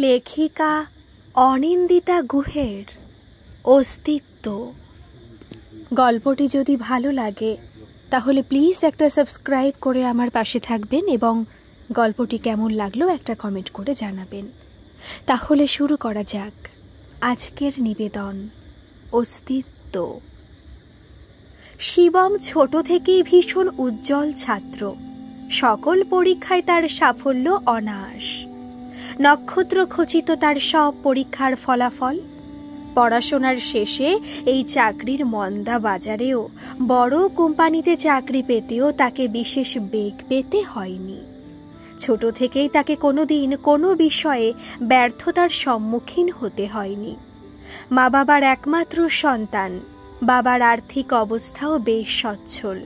লেখিকা অনিন্দিতা গুহের অস্তিত্ব। গল্পটি যদি ভালো লাগে তাহলে প্লিজ একটা সাবস্ক্রাইব করে আমার পাশে থাকবেন এবং গল্পটি কেমন লাগলো একটা কমেন্ট করে জানাবেন। তাহলে শুরু করা যাক আজকের নিবেদন, অস্তিত্ব। শিবম ছোট থেকেই ভীষণ উজ্জ্বল ছাত্র। সকল পরীক্ষায় তার সাফল্য অনায়াস। নক্ষত্র খচিত তার সব পরীক্ষার ফলাফল। পড়াশোনার শেষে এই চাকরির মন্দা বাজারেও বড় কোম্পানিতে চাকরি পেতেও তাকে বিশেষ বেগ পেতে হয়নি। ছোট থেকেই তাকে কোনোদিন কোনো বিষয়ে ব্যর্থতার সম্মুখীন হতে হয়নি। মা বাবার একমাত্র সন্তান, বাবার আর্থিক অবস্থাও বেশ সচ্ছল।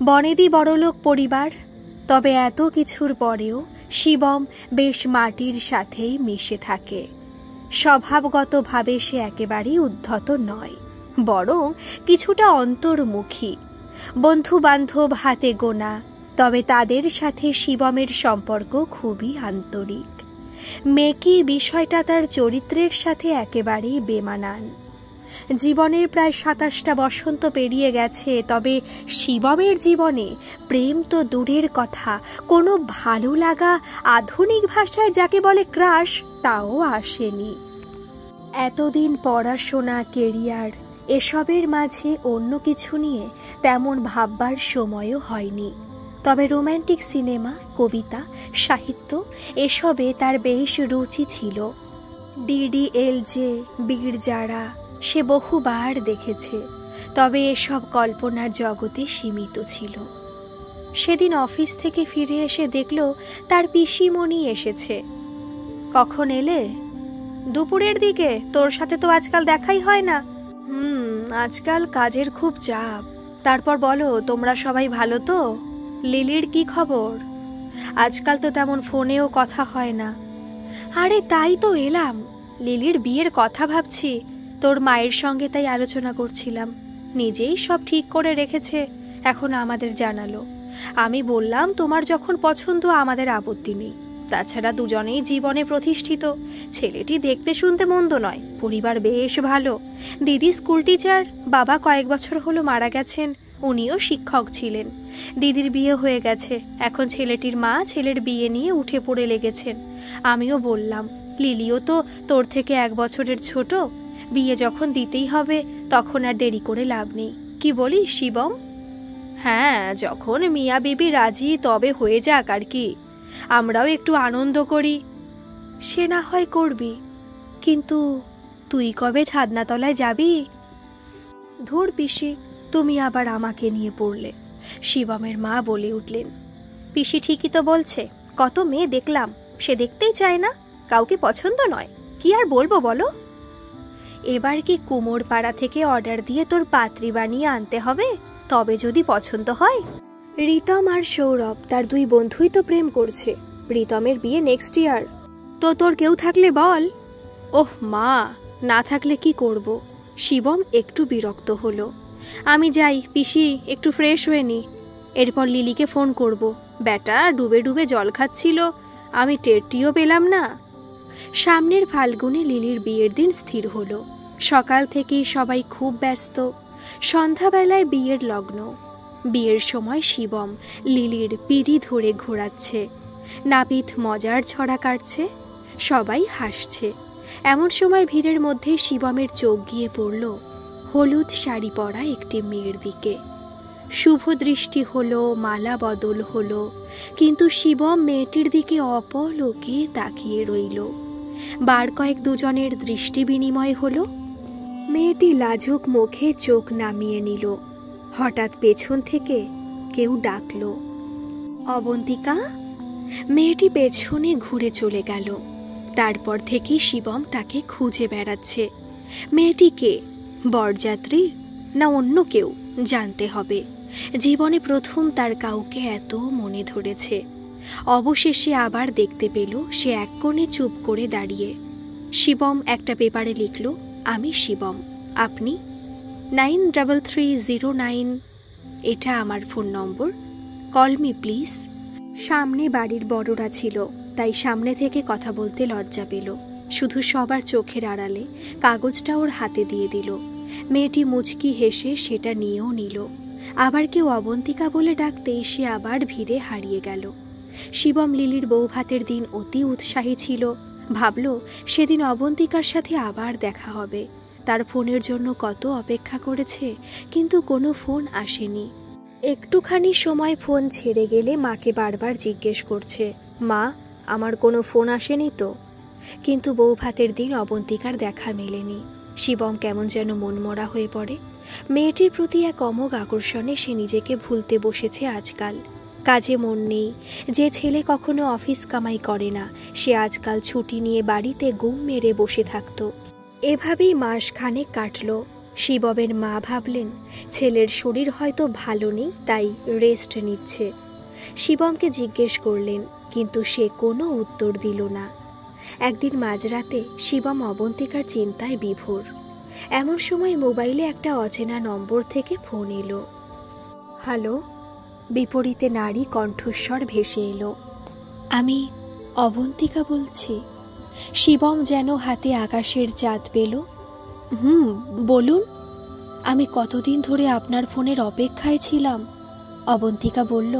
বনেদি বড়লোক পরিবার, তবে এত কিছুর পরেও শিবম বেশ মাটির সাথেই মিশে থাকে। স্বভাবগতভাবে সে একেবারেই উদ্ধত নয়, বরং কিছুটা অন্তর্মুখী। বন্ধু বান্ধব হাতে গোনা, তবে তাদের সাথে শিবমের সম্পর্ক খুবই আন্তরিক। মেকি বিষয়টা তার চরিত্রের সাথে একেবারেই বেমানান। জীবনের প্রায় ২৭টা বসন্ত পেরিয়ে গেছে, তবে শিবমের জীবনে প্রেম তো দূরের কথা, কোনো ভালো লাগা, আধুনিক ভাষায় যাকে বলে ক্রাশ, তাও আসেনি। এতদিন পড়াশোনা, কেরিয়ার এসবের মাঝে অন্য কিছু নিয়ে তেমন ভাববার সময়ও হয়নি। তবে রোম্যান্টিক সিনেমা, কবিতা, সাহিত্য এসবে তার বেশ রুচি ছিল। ডিডিএলজে, বীর জারা সে বহুবার দেখেছে, তবে এসব কল্পনার জগতে সীমিত ছিল। সেদিন অফিস থেকে ফিরে এসে দেখল তার পিসিমণি এসেছে। কখন এলে? দুপুরের দিকে। তোর সাথে তো আজকাল দেখাই হয় না। আজকাল কাজের খুব চাপ। তারপর বলো, তোমরা সবাই ভালো তো? লিলির কি খবর? আজকাল তো তেমন ফোনেও কথা হয় না। আরে তাই তো এলাম, লিলির বিয়ের কথা ভাবছি। তোর মায়ের সঙ্গে তাই আলোচনা করছিলাম। নিজেই সব ঠিক করে রেখেছে, এখন আমাদের জানালো। আমি বললাম, তোমার যখন পছন্দ আমাদের আপত্তি নেই। তাছাড়া দুজনেই জীবনে প্রতিষ্ঠিত। ছেলেটি দেখতে শুনতে মন্দ নয়, পরিবার বেশ ভালো। দিদি স্কুল টিচার, বাবা কয়েক বছর হলো মারা গেছেন, উনিও শিক্ষক ছিলেন। দিদির বিয়ে হয়ে গেছে, এখন ছেলেটির মা ছেলের বিয়ে নিয়ে উঠে পড়ে লেগেছেন। আমিও বললাম, লিলিও তো তোর থেকে 1 বছরের ছোট, বিয়ে যখন দিতেই হবে তখন আর দেরি করে লাভ নেই। কি বলিস শিবম? হ্যাঁ, যখন মিয়া বিবি রাজি তবে হয়ে যাক আর কি। আমরাও একটু আনন্দ করি। সে না হয় করবি, কিন্তু তুই কবে ছাদনাতলায় যাবি? ধুর পিসি, তুমি আবার আমাকে নিয়ে পড়লে। শিবমের মা বলে উঠলেন। পিসি ঠিকই তো বলছে, কত মেয়ে দেখলাম, সে দেখতেই চায় না, কাউকে পছন্দ নয়। কি আর বলবো বলো? এবার কি কুমোরপাড়া থেকে অর্ডার দিয়ে তোর পাত্রী বানিয়ে আনতে হবে, তবে যদি পছন্দ হয়? রিতম আর সৌরভ, তার 2 বন্ধুই তো প্রেম করছে। রিতমের বিয়ে নেক্সট ইয়ার। তো তোর কেউ থাকলে বল। ওহ মা, না থাকলে কি করব? শিবম একটু বিরক্ত হলো। আমি যাই পিসি, একটু ফ্রেশ হয়ে নি, এরপর লিলিকে ফোন করব। ব্যাটা ডুবে ডুবে জল খাচ্ছিল, আমি টেরটিও পেলাম না। সামনের ফাল্গুনে লিলির বিয়ের দিন স্থির হলো। সকাল থেকেই সবাই খুব ব্যস্ত। সন্ধ্যাবেলায় বিয়ের লগ্ন। বিয়ের সময় শিবম লিলির পিড়ি ধরে ঘোরাচ্ছে। নাপিত মজার ছড়া কাটছে, সবাই হাসছে। এমন সময় ভিড়ের মধ্যে শিবমের চোখ গিয়ে পড়ল হলুদ শাড়ি পরা একটি মেয়ের দিকে। শুভ দৃষ্টি হলো, মালা বদল হলো, কিন্তু শিবম মেয়েটির দিকে অপলকে তাকিয়ে রইল। বার কয়েক দুজনের দৃষ্টি বিনিময় হলো। মেয়েটি লাজুক মুখে চোখ নামিয়ে নিল। হঠাৎ পেছন থেকে কেউ ডাকল, অবন্তিকা। মেয়েটি পেছনে ঘুরে চলে গেল। তারপর থেকে শিবম তাকে খুঁজে বেড়াচ্ছে। মেয়েটি কে? বরযাত্রী না অন্য কেউ? জানতে হবে। জীবনে প্রথম তার কাউকে এত মনে ধরেছে। অবশেষে আবার দেখতে পেল সে এক কোণে চুপ করে দাঁড়িয়ে। শিবম একটা পেপারে লিখল, আমি শিবম, আপনি? 9330 এটা আমার phone number, call me please. সামনে বাড়ির বড়রা ছিল, তাই সামনে থেকে কথা বলতে লজ্জা পেল। শুধু সবার চোখের আড়ালে কাগজটা ওর হাতে দিয়ে দিল। মেয়েটি মুচকি হেসে সেটা নিয়েও নিল। আবার কেউ অবন্তিকা বলে ডাকতেই সে আবার ভিড়ে হারিয়ে গেল। শিবম লিলির বৌভাতের দিন অতি উৎসাহী ছিল। ভাবল সেদিন অবন্তিকার সাথে আবার দেখা হবে। তার ফোনের জন্য কত অপেক্ষা করেছে, কিন্তু কোনো ফোন আসেনি। একটুখানি সময় ফোন ছেড়ে গেলে মাকে বারবার জিজ্ঞেস করছে, মা আমার কোনো ফোন আসেনি তো? কিন্তু বৌভাতের দিন অবন্তিকার দেখা মেলেনি। শিবম কেমন যেন মনমরা হয়ে পড়ে। মেয়েটির প্রতি এক অমোঘ আকর্ষণে সে নিজেকে ভুলতে বসেছে আজকাল। কাজে মন নেই। যে ছেলে কখনো অফিস কামাই করে না, সে আজকাল ছুটি নিয়ে বাড়িতে গুম মেরে বসে থাকত। এভাবেই মাসখানেক কাটল। শিবমের মা ভাবলেন ছেলের শরীর হয়তো ভালো নেই, তাই রেস্ট নিচ্ছে। শিবমকে জিজ্ঞেস করলেন, কিন্তু সে কোনো উত্তর দিল না। একদিন মাঝরাতে শিবম অবন্তিকার চিন্তায় বিভোর। এমন সময় মোবাইলে একটা অচেনা নম্বর থেকে ফোন এলো। হ্যালো। বিপরীতে নারী কণ্ঠস্বর ভেসে এলো। আমি অবন্তিকা বলছি। শিবম যেন হাতে আকাশের চাঁদ পেল। বলুন। আমি কতদিন ধরে আপনার ফোনের অপেক্ষায় ছিলাম। অবন্তিকা বলল,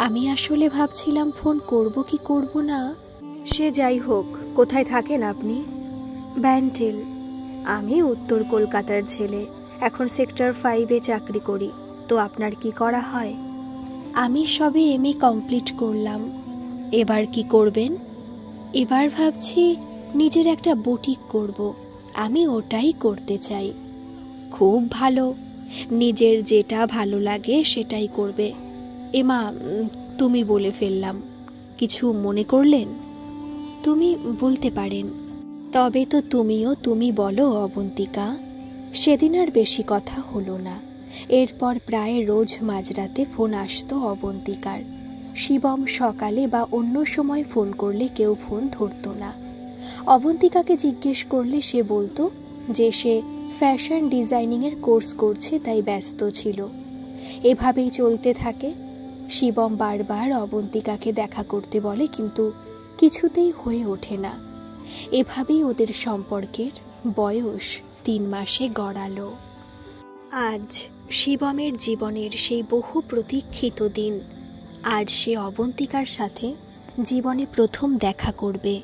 আমি আসলে ভাবছিলাম ফোন করব কি করব না। সে যাই হোক, কোথায় থাকেন আপনি? ব্যান্টেল। আমি উত্তর কলকাতার ছেলে, এখন সেক্টর 5-এ চাকরি করি। তো আপনার কি করা হয়? আমি সবে MA কমপ্লিট করলাম। এবার কি করবেন? এবার ভাবছি নিজের একটা বুটিক করব। আমি ওটাই করতে চাই। খুব ভালো, নিজের যেটা ভালো লাগে সেটাই করবে। এমা, তুমি বলে ফেললাম, কিছু মনে করলেন? তুমি বলতে পারেন। তবে তো তুমিও তুমি বলো অবন্তিকা। সেদিন আর বেশি কথা হলো না। এরপর প্রায় রোজ মাঝরাতে ফোন আসতো অবন্তিকার। শিবম সকালে বা অন্য সময় ফোন করলে কেউ ফোন ধরত না। অবন্তিকাকে জিজ্ঞেস করলে সে বলতো যে সে ফ্যাশন ডিজাইনিংয়ের কোর্স করছে, তাই ব্যস্ত ছিল। এভাবেই চলতে থাকে। শিবম বারবার অবন্তিকাকে দেখা করতে বলে, কিন্তু কিছুতেই হয়ে ওঠে না। এভাবেই ওদের সম্পর্কের বয়স 3 মাসে গড়ালো। আজ শিবমের জীবনের সেই বহু প্রতীক্ষিত দিন। আজ সে অবন্তিকার সাথে জীবনে প্রথম দেখা করবে।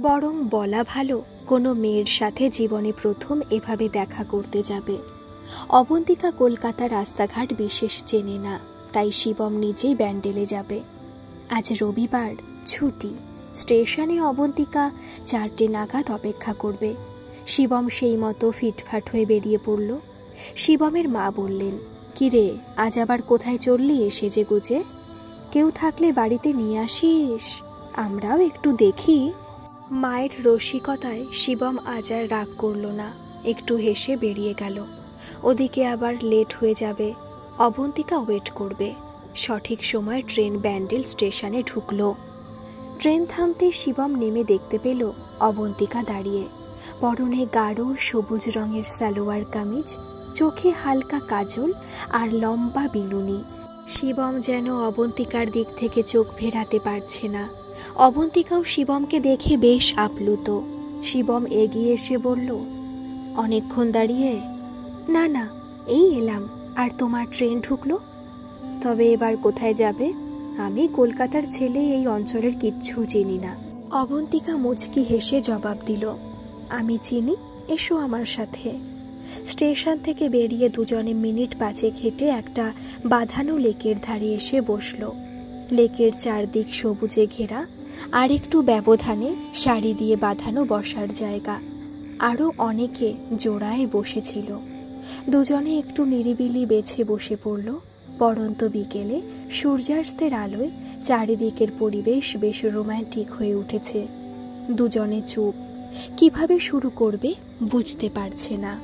বরং বলা ভালো, কোনো মেয়ের সাথে জীবনে প্রথম এভাবে দেখা করতে যাবে। অবন্তিকা কলকাতার রাস্তাঘাট বিশেষ চেনে না, তাই শিবম নিজেই ব্যান্ডেলে যাবে। আজ রবিবার, ছুটি। স্টেশনে অবন্তিকা 4টে নাগাদ অপেক্ষা করবে। শিবম সেই মতো ফিটফাট হয়ে বেরিয়ে পড়ল। শিবমের মা বললেন, কিরে আজ আবার কোথায় চললি সেজে গুজে? কেউ থাকলে বাড়িতে নিয়ে আসিস, আমরাও একটু দেখি। মায়ের রসিকতায় শিবম আজ আর রাগ করল না, একটু হেসে বেরিয়ে গেল। ওদিকে আবার লেট হয়ে যাবে। অবন্তিকা ওয়েট করবে। সঠিক সময় ট্রেন ব্যান্ডেল স্টেশনে ঢুকলো। ট্রেন থামতে শিবম নেমে দেখতে পেল অবন্তিকা দাঁড়িয়ে। পরনে গাঢ় সবুজ রঙের সালোয়ার কামিজ, চোখে হালকা কাজল আর লম্বা বিনুনি। শিবম যেন অবন্তিকার দিক থেকে চোখ ফেরাতে পারছে না। অবন্তিকাও শিবমকে দেখে বেশ আপ্লুত। শিবম এগিয়ে এসে বলল, অনেকক্ষণ দাঁড়িয়ে? না না, এই এলাম। আর তোমার ট্রেন ঢুকলো? তবে এবার কোথায় যাবে? আমি কলকাতার ছেলে, এই অঞ্চলের কিচ্ছু চিনি না। অবন্তিকা মুচকি হেসে জবাব দিল, আমি চিনি, এসো আমার সাথে। স্টেশন থেকে বেরিয়ে দুজনে মিনিট 5 হেঁটে একটা বাঁধানো লেকের ধারে এসে বসল। লেকের চারদিক সবুজে ঘেরা, আর একটু ব্যবধানে সারি দিয়ে বাঁধানো বসার জায়গা। আরও অনেকে জোড়ায় বসেছিল। দুজনে একটু নিরিবিলি বেছে বসে পড়ল। পড়ন্ত বিকেলে সূর্যাস্তের আলোয় চারিদিকের পরিবেশ বেশ রোম্যান্টিক হয়ে উঠেছে। দুজনে চুপ, কিভাবে শুরু করবে বুঝতে পারছে না।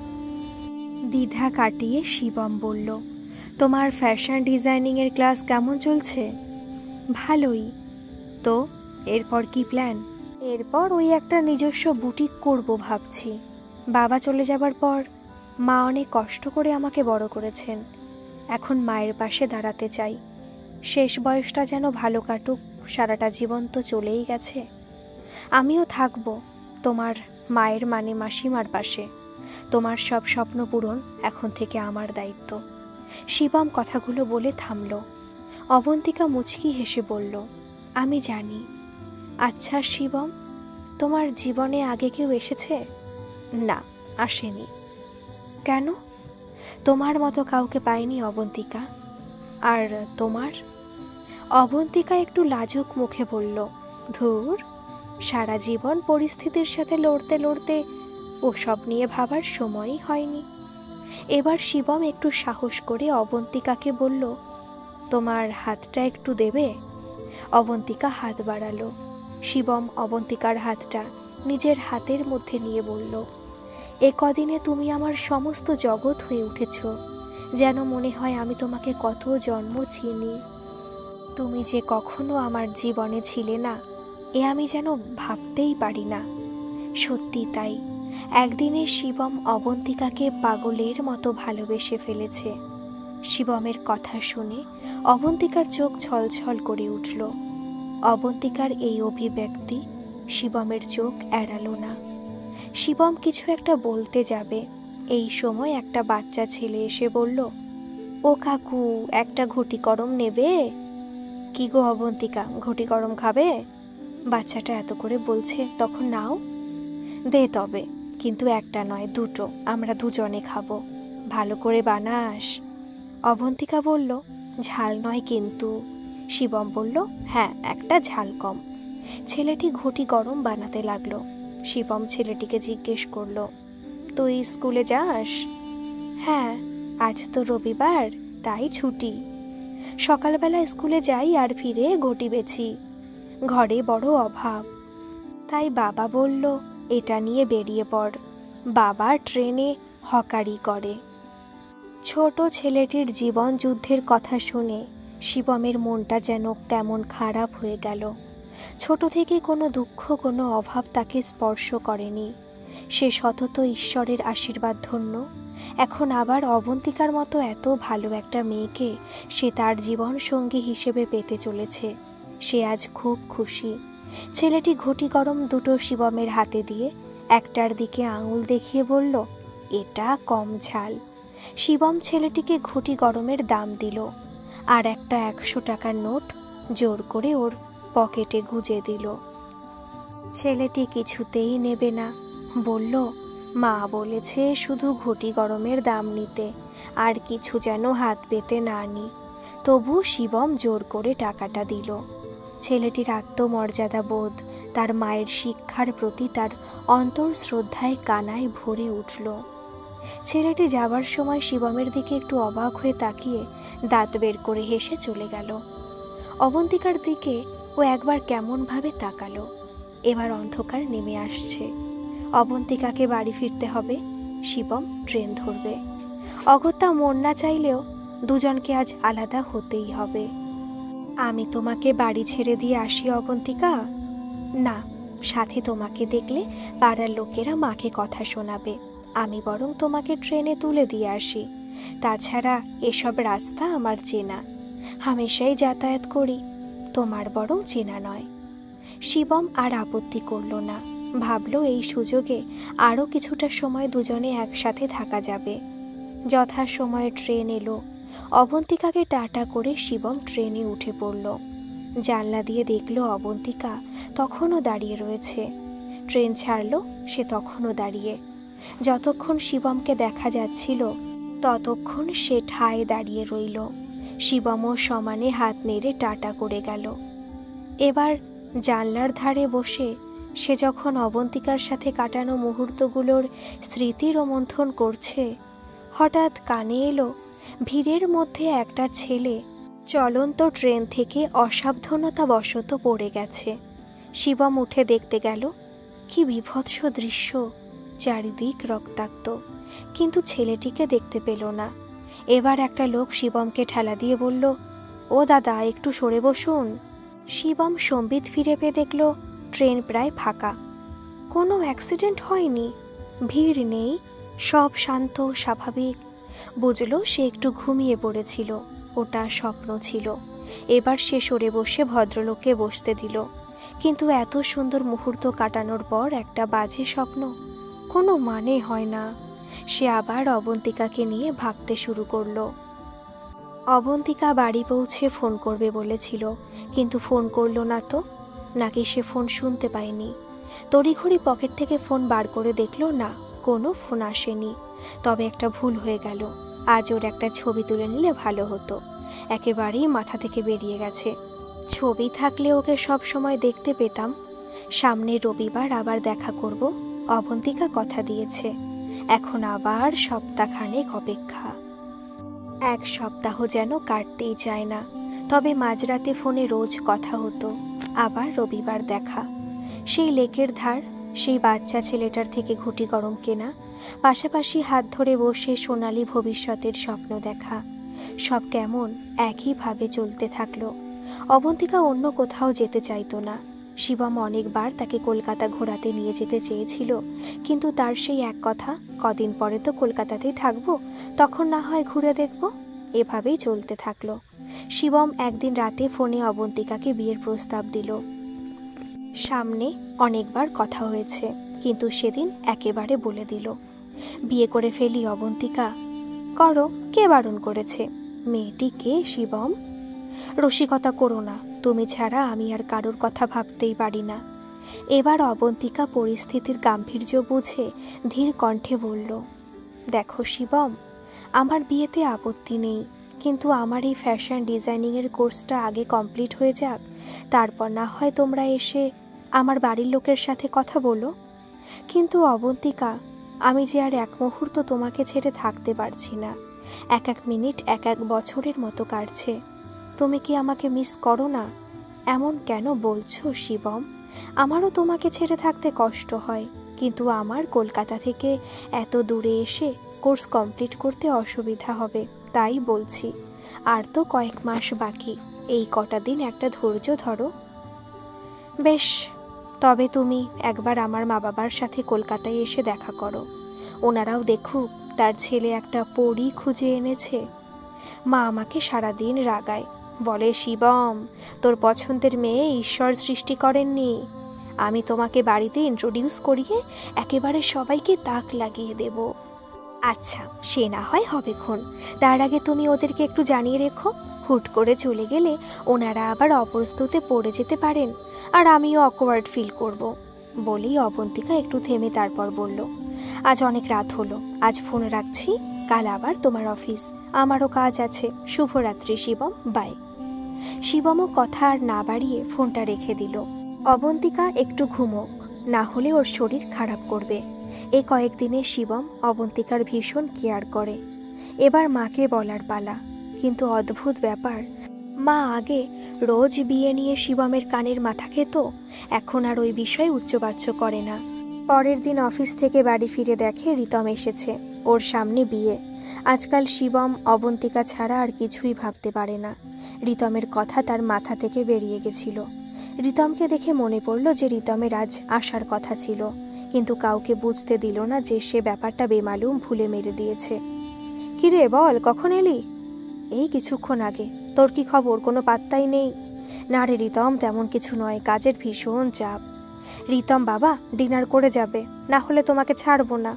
দ্বিধা কাটিয়ে শিবম বলল, তোমার ফ্যাশন ডিজাইনিংয়ের ক্লাস কেমন চলছে? ভালোই। তো এরপর কি প্ল্যান? এরপর ওই একটা নিজস্ব বুটিক করব ভাবছি। বাবা চলে যাবার পর মা অনেক কষ্ট করে আমাকে বড় করেছেন। এখন মায়ের পাশে দাঁড়াতে চাই। শেষ বয়সটা যেন ভালো কাটুক, সারাটা জীবন তো চলেই গেছে, আমিও থাকবো তোমার মায়ের মানে মাসিমার পাশে। তোমার সব স্বপ্ন পূরণ এখন থেকে আমার দায়িত্ব। শিবম কথাগুলো বলে থামল। অবন্তিকা মুচকি হেসে বলল, আমি জানি। আচ্ছা শিবম, তোমার জীবনে আগে কেউ এসেছে? না, আসেনি। কেন? তোমার মতো কাউকে পাইনি অবন্তিকা। আর তোমার? অবন্তিকা একটু লাজুক মুখে বলল, ধুর, সারা জীবন পরিস্থিতির সাথে লড়তে লড়তে ওসব নিয়ে ভাবার সময়ই হয়নি। এবার শিবম একটু সাহস করে অবন্তিকাকে বলল, তোমার হাতটা একটু দেবে? অবন্তিকা হাত বাড়ালো। শিবম অবন্তিকার হাতটা নিজের হাতের মধ্যে নিয়ে বলল, এ কদিনে তুমি আমার সমস্ত জগৎ হয়ে উঠেছ, যেন মনে হয় আমি তোমাকে কত জন্ম চিনি। তুমি যে কখনো আমার জীবনে ছিলে না, এ আমি যেন ভাবতেই পারি না। সত্যি তাই, একদিনে শিবম অবন্তিকাকে পাগলের মতো ভালোবেসে ফেলেছে। শিবমের কথা শুনে অবন্তিকার চোখ ছলছল করে উঠল। অবন্তিকার এই অভিব্যক্তি শিবমের চোখ এড়ালো না। শিবম কিছু একটা বলতে যাবে, এই সময় একটা বাচ্চা ছেলে এসে বলল, ও কাকু, একটা ঘটি গরম নেবে? কি গো অবন্তিকা, ঘটি গরম খাবে? বাচ্চাটা এত করে বলছে, তখন নাও। দে তবে, কিন্তু একটা নয়, দুটো, আমরা দুজনে খাবো। ভালো করে বানাস। অবন্তিকা বলল, ঝাল নয় কিন্তু। শিবম বলল, হ্যাঁ, একটা ঝাল কম। ছেলেটি ঘটি গরম বানাতে লাগলো। শিবম ছেলেটিকে জিজ্ঞেস করলো, তুই স্কুলে যাস? হ্যাঁ, আজ তো রবিবার, তাই ছুটি। সকালবেলা স্কুলে যাই আর ফিরে ঘটি বেছি। ঘরে বড় অভাব, তাই বাবা বলল এটা নিয়ে বেরিয়ে পড়। বাবা ট্রেনে হকারি করে। ছোট ছেলেটির জীবন যুদ্ধের কথা শুনে শিবমের মনটা যেন কেমন খারাপ হয়ে গেল। ছোট থেকে কোনো দুঃখ, কোনো অভাব তাকে স্পর্শ করেনি। সে সতত ঈশ্বরের আশীর্বাদ ধন্য। এখন আবার অবন্তিকার মতো এত ভালো একটা মেয়েকে সে তার জীবন সঙ্গী হিসেবে পেতে চলেছে। সে আজ খুব খুশি। ছেলেটি ঘটি গরম দুটো শিবমের হাতে দিয়ে একটার দিকে আঙুল দেখিয়ে বলল, এটা কম ঝাল। শিবম ছেলেটিকে ঘটি গরমের দাম দিল আর একটা 100 টাকার নোট জোর করে ওর পকেটে গুজে দিল। ছেলেটি কিছুতেই নেবে না, বলল, মা বলেছে শুধু ঘটি গরমের দাম নিতে, আর কিছু যেন হাত পেতে না নি। তবু শিবম জোর করে টাকাটা দিল। ছেলেটির আত্মমর্যাদা বোধ, তার মায়ের শিক্ষার প্রতি তার অন্তর শ্রদ্ধায় কানায় ভরে উঠল। ছেলেটি যাবার সময় শিবমের দিকে একটু অবাক হয়ে তাকিয়ে দাঁত বের করে হেসে চলে গেল। অবন্তিকার দিকে ও একবার কেমনভাবে তাকালো। এবার অন্ধকার নেমে আসছে। অবন্তিকাকে বাড়ি ফিরতে হবে। শিবম ট্রেন ধরবে। অগত্যা মন না চাইলেও দুজনকে আজ আলাদা হতেই হবে। আমি তোমাকে বাড়ি ছেড়ে দিয়ে আসি অবন্তিকা? না, সাথে তোমাকে দেখলে পাড়ার লোকেরা মাকে কথা শোনাবে। আমি বরং তোমাকে ট্রেনে তুলে দিয়ে আসি। তাছাড়া এসব রাস্তা আমার চেনা, হামেশাই যাতায়াত করি, তোমার বরং চেনা নয়। শিবম আর আপত্তি করল না। ভাবল এই সুযোগে আরও কিছুটা সময় দুজনে একসাথে থাকা যাবে। যথাসময়ে ট্রেন এলো। অবন্তিকাকে টাটা করে শিবম ট্রেনে উঠে পড়ল। জানলা দিয়ে দেখল অবন্তিকা তখনও দাঁড়িয়ে রয়েছে। ট্রেন ছাড়ল, সে তখনও দাঁড়িয়ে। যতক্ষণ শিবমকে দেখা যাচ্ছিল ততক্ষণ সে ঠায় দাঁড়িয়ে রইল। শিবমও সমানে হাত নেড়ে টাটা করে গেল। এবার জানলার ধারে বসে সে যখন অবন্তিকার সাথে কাটানো মুহূর্তগুলোর স্মৃতি রোমন্থন করছে, হঠাৎ কানে এলো ভিড়ের মধ্যে একটা ছেলে চলন্ত ট্রেন থেকে অসাবধানতাবশত পড়ে গেছে। শিবম উঠে দেখতে গেল। কি বিভৎস দৃশ্য! চারিদিক রক্তাক্ত, কিন্তু ছেলেটিকে দেখতে পেল না। এবার একটা লোক শিবমকে ঠেলা দিয়ে বলল, ও দাদা, একটু সরে বসুন। শিবম সম্বিত ফিরে পেয়ে দেখল ট্রেন প্রায় ফাঁকা। কোনো অ্যাক্সিডেন্ট হয়নি, ভিড় নেই, সব শান্ত স্বাভাবিক। বুঝল সে একটু ঘুমিয়ে পড়েছিল, ওটা স্বপ্ন ছিল। এবার সে সরে বসে ভদ্রলোককে বসতে দিল। কিন্তু এত সুন্দর মুহূর্ত কাটানোর পর একটা বাজে স্বপ্ন, কোনো মানে হয় না। সে আবার অবন্তিকাকে নিয়ে ভাবতে শুরু করলো। অবন্তিকা বাড়ি পৌঁছে ফোন করবে বলেছিল, কিন্তু ফোন করলো না তো, নাকি সে ফোন শুনতে পায়নি। তড়িঘড়ি পকেট থেকে ফোন বার করে দেখলো না, কোনো ফোন আসেনি। তবে একটা ভুল হয়ে গেল, আজ ওর একটা ছবি তুলে নিলে ভালো হতো। একেবারেই মাথা থেকে বেরিয়ে গেছে। ছবি থাকলে ওকে সব সময় দেখতে পেতাম। সামনে রবিবার আবার দেখা করব, অবন্তিকা কথা দিয়েছে। এখন আবার সপ্তাহখানেক অপেক্ষা। এক সপ্তাহ যেন কাটতেই চায় না। তবে মাঝরাতে ফোনে রোজ কথা হতো। আবার রবিবার দেখা, সেই লেকের ধার, সেই বাচ্চা ছেলেটার থেকে ঘুঁটি গরম কেনা, পাশাপাশি হাত ধরে বসে সোনালি ভবিষ্যতের স্বপ্ন দেখা, সব কেমন একইভাবে চলতে থাকলো। অবন্তিকা অন্য কোথাও যেতে চাইতো না। শিবম অনেকবার তাকে কলকাতা ঘোরাতে নিয়ে যেতে চেয়েছিল, কিন্তু তার সেই এক কথা, কদিন পরে তো কলকাতাতেই থাকবো, তখন না হয় ঘুরে দেখব। এভাবেই চলতে থাকলো। শিবম একদিন রাতে ফোনে অবন্তিকাকে বিয়ের প্রস্তাব দিল। সামনে অনেকবার কথা হয়েছে, কিন্তু সেদিন একেবারে বলে দিল, বিয়ে করে ফেলি অবন্তিকা। করো, কে বারণ করেছে? মেয়েটি কে শিবম? রসিকতা করো না, তুমি ছাড়া আমি আর কারোর কথা ভাবতেই পারি না। এবার অবন্তিকা পরিস্থিতির গাম্ভীর্য বুঝে ধীর কণ্ঠে বলল, দেখো শিবম, আমার বিয়েতে আপত্তি নেই, কিন্তু আমার এই ফ্যাশন ডিজাইনিংয়ের কোর্সটা আগে কমপ্লিট হয়ে যাক, তারপর না হয় তোমরা এসে আমার বাড়ির লোকের সাথে কথা বলো। কিন্তু অবন্তিকা, আমি যে আর এক মুহূর্ত তোমাকে ছেড়ে থাকতে পারছি না। এক এক মিনিট এক এক বছরের মতো কাটছে। তুমি কি আমাকে মিস করো না? এমন কেন বলছো শিবম? আমারও তোমাকে ছেড়ে থাকতে কষ্ট হয়, কিন্তু আমার কলকাতা থেকে এত দূরে এসে কোর্স কমপ্লিট করতে অসুবিধা হবে, তাই বলছি। আর তো কয়েক মাস বাকি, এই কটা দিন একটা ধৈর্য ধরো। বেশ, তবে তুমি একবার আমার মা বাবার সাথে কলকাতায় এসে দেখা করো, ওনারাও দেখুক তার ছেলে একটা পরী খুঁজে এনেছে। মা আমাকে সারাদিন রাগায়, বলে, শিবম, তোর পছন্দের মেয়ে ঈশ্বর সৃষ্টি করেননি। আমি তোমাকে বাড়িতে ইন্ট্রোডিউস করিয়ে একেবারে সবাইকে তাক লাগিয়ে দেব। আচ্ছা, সে না হয় হবেক্ষণ, তার আগে তুমি ওদেরকে একটু জানিয়ে রেখো। হুট করে চলে গেলে ওনারা আবার অপ্রস্তুতে পড়ে যেতে পারেন, আর আমিও অকওয়ার্ড ফিল করব। বলেই অবন্তিকা একটু থেমে তারপর বলল, আজ অনেক রাত হলো, আজ ফোন রাখছি, কাল আবার তোমার অফিস, আমারও কাজ আছে। শুভরাত্রি শিবম, বাই। শিবমও কথা আর না বাড়িয়ে ফোনটা রেখে দিল। অবন্তিকা একটু ঘুমোক, না হলে ওর শরীর খারাপ করবে। এই কয়েকদিনে শিবম অবন্তিকার ভীষণ কেয়ার করে। এবার মাকে বলার পালা। কিন্তু অদ্ভুত ব্যাপার, মা আগে রোজ বিয়ে নিয়ে শিবমের কানের মাথা খেত, এখন আর ওই বিষয়ে উচ্চবাচ্য করে না। পরের দিন অফিস থেকে বাড়ি ফিরে দেখে রিতম এসেছে, ওর সামনে বিয়ে। আজকাল শিবম অবন্তিকা ছাড়া আর কিছুই ভাবতে পারে না। রিতমের কথা তার মাথা থেকে বেরিয়ে গেছিল। রিতমকে দেখে মনে পড়ল যে রিতমের আজ আসার কথা ছিল, কিন্তু কাউকে বুঝতে দিল না যে সে ব্যাপারটা বেমালুম ভুলে মেরে দিয়েছে। কিরে বল, কখন এলি? এই কিছুক্ষণ আগে। তোর কি খবর? কোনো পাত্তাই নেই। না রে রিতম, তেমন কিছু নয়, কাজের ভীষণ চাপ। রিতম বাবা ডিনার করে যাবে, না হলে তোমাকে ছাড়বো না।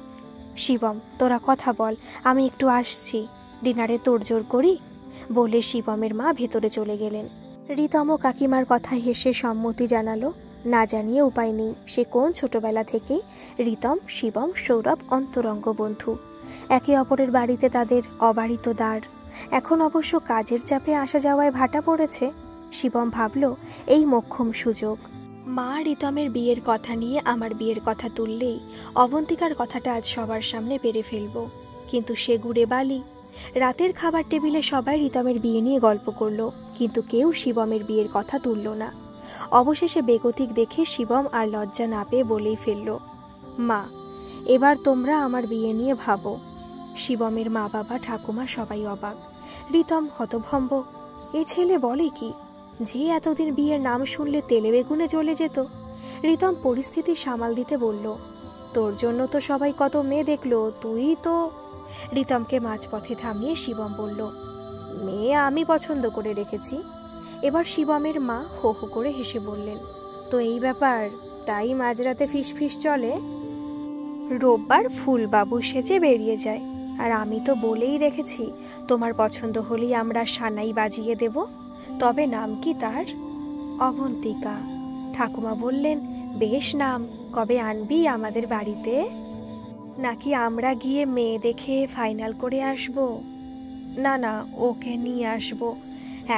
শিবম, তোরা কথা বল, আমি একটু আসছি, ডিনারে তোড়জোড় করি। বলে শিবমের মা ভেতরে চলে গেলেন। রিতমও কাকিমার কথা হেসে সম্মতি জানালো। না জানিয়ে উপায় নেই, সে কোন ছোটবেলা থেকে রিতম, শিবম, সৌরভ অন্তরঙ্গ বন্ধু। একে অপরের বাড়িতে তাদের অবারিত দ্বার। এখন অবশ্য কাজের চাপে আসা যাওয়ায় ভাটা পড়েছে। শিবম ভাবল, এই মোক্ষম সুযোগ। মা রিতমের বিয়ের কথা নিয়ে আমার বিয়ের কথা তুললেই অবন্তিকার কথাটা আজ সবার সামনে পেরে ফেলব। কিন্তু সে ঘুরে বালি। রাতের খাবার টেবিলে সবাই রিতমের বিয়ে নিয়ে গল্প করলো, কিন্তু কেউ শিবমের বিয়ের কথা তুলল না। অবশেষে বেগতিক দেখে শিবম আর লজ্জা না পেয়ে বলেই ফেলল, মা, এবার তোমরা আমার বিয়ে নিয়ে ভাবো। শিবমের মা বাবা ঠাকুমা সবাই অবাক। রিতম হতভম্ব, এ ছেলে বলে কি? যে এতদিন বিয়ের নাম শুনলে তেলে বেগুনে জ্বলে যেত। রিতম পরিস্থিতি সামাল দিতে বলল, তোর জন্য তো সবাই কত মেয়ে দেখলো, তুই তো। রিতমকে মাঝপথে থামিয়ে শিবম বলল, মেয়ে আমি পছন্দ করে রেখেছি। এবার শিবমের মা হো হো করে হেসে বললেন, তো এই ব্যাপার, তাই মাঝরাতে ফিস ফিস চলে? রোববার ফুলবাবু সেজে বেরিয়ে যায়, আর আমি তো বলেই রেখেছি তোমার পছন্দ হলেই আমরা সানাই বাজিয়ে দেব। তবে নাম কি তার? অবন্তিকা। ঠাকুমা বললেন, বেশ নাম, কবে আনবি আমাদের বাড়িতে? নাকি আমরা গিয়ে মেয়ে দেখে ফাইনাল করে আসব? না না, ওকে নিয়ে আসবো,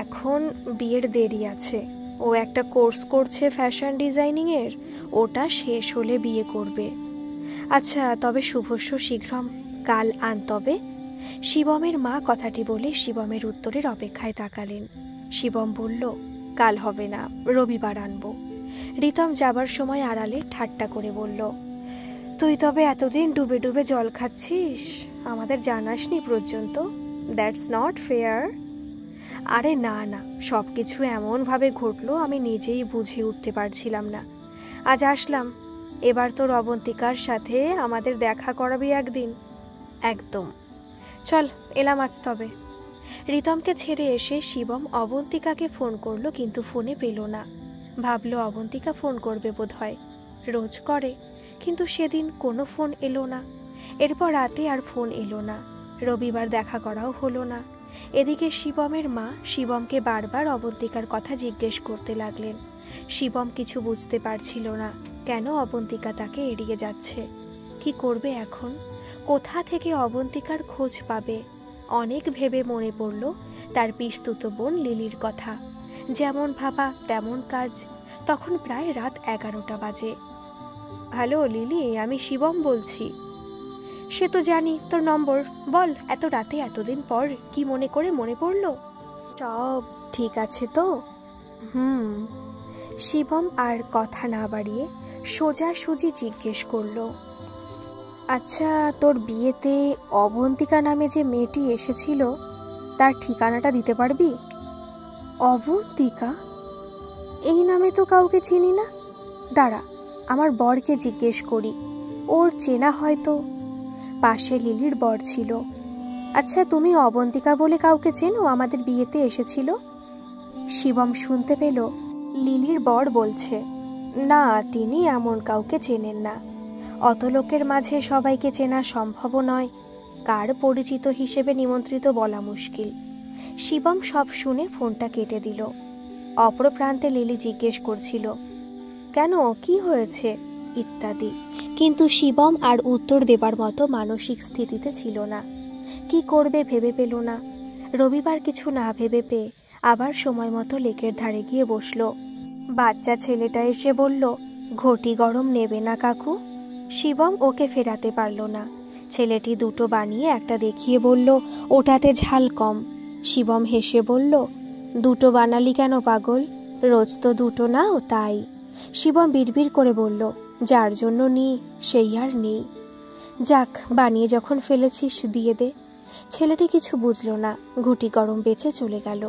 এখন বিয়ের দেরি আছে। ও একটা কোর্স করছে ফ্যাশন ডিজাইনিংয়ের, ওটা শেষ হলে বিয়ে করবে। আচ্ছা, তবে শুভস্য শীঘ্রম, কাল আন তবে। শিবমের মা কথাটি বলে শিবমের উত্তরের অপেক্ষায় তাকালেন। শিবম বলল, কাল হবে না, রবিবার আনবো। রিতম যাবার সময় আড়ালে ঠাট্টা করে বলল, তুই তবে এতদিন ডুবে ডুবে জল খাচ্ছিস, আমাদের জানাসনি পর্যন্ত? That's not fair. আরে না না, সব কিছু এমনভাবে ঘটলো আমি নিজেই বুঝে উঠতে পারছিলাম না। আজ আসলাম, এবার তোর অবন্তিকার সাথে আমাদের দেখা করাবি একদিন। একদম, চল এলাম আজ তবে। রিতমকে ছেড়ে এসে শিবম অবন্তিকাকে ফোন করলো, কিন্তু ফোনে পেল না। ভাবলো অবন্তিকা ফোন করবে বোধ হয়, রোজ করে, কিন্তু সেদিন কোনো ফোন এলো না। এরপর রাতে আর ফোন এলো না, রবিবার দেখা করাও হলো না। এদিকে শিবমের মা শিবমকে বারবার অবন্তিকার কথা জিজ্ঞেস করতে লাগলেন। শিবম কিছু বুঝতে পারছিল না, কেন অবন্তিকা তাকে এড়িয়ে যাচ্ছে। কি করবে এখন? কোথা থেকে অবন্তিকার খোঁজ পাবে? অনেক ভেবে মনে পড়ল তার পিস্তুত বোন লিলির কথা। যেমন ভাবা তেমন কাজ। তখন প্রায় রাত 11টা বাজে। হ্যালো লিলি, আমি শিবম বলছি। সে তো জানি, তোর নম্বর বল, এত রাতে এতদিন পর কি মনে করে মনে পড়লো? সব ঠিক আছে তো? শিবম আর কথা না বাড়িয়ে সোজাসুজি জিজ্ঞেস করলো, আচ্ছা তোর বিয়েতে অবন্তিকা নামে যে মেয়েটি এসেছিল তার ঠিকানাটা দিতে পারবি? অবন্তিকা? এই নামে তো কাউকে চিনি না। দাঁড়া, আমার বরকে জিজ্ঞেস করি, ওর চেনা হয়তো। পাশে লিলির বর ছিল। আচ্ছা, তুমি অবন্তিকা বলে কাউকে চেনো আমাদের বিয়েতে এসেছিল? শিবম শুনতে পেল লিলির বর বলছে, না, তিনি এমন কাউকে চেনেন না। অত লোকের মাঝে সবাইকে চেনা সম্ভব নয়, কার পরিচিত হিসেবে নিমন্ত্রিত বলা মুশকিল। শিবম সব শুনে ফোনটা কেটে দিল। অপর প্রান্তে লিলি জিজ্ঞেস করছিল, কেন, কি হয়েছে ইত্যাদি, কিন্তু শিবম আর উত্তর দেবার মতো মানসিক স্থিতিতে ছিল না। কি করবে ভেবে পেল না। রবিবার কিছু না ভেবে পেয়ে আবার সময় মতো লেকের ধারে গিয়ে বসল। বাচ্চা ছেলেটা এসে বলল, ঘটি গরম নেবে না কাকু? শিবম ওকে ফেরাতে পারল না। ছেলেটি দুটো বানিয়ে একটা দেখিয়ে বলল, ওটাতে ঝাল কম। শিবম হেসে বলল, দুটো বানালি কেন পাগল, রোজ তো দুটো নাও তাই। শিবম বিড়বিড় করে বলল, যার জন্য নি সেই আর নেই। যাক, বানিয়ে যখন ফেলেছিস দিয়ে দে। ছেলেটি কিছু বুঝল না, ঘুটি গরম বেঁচে চলে গেল।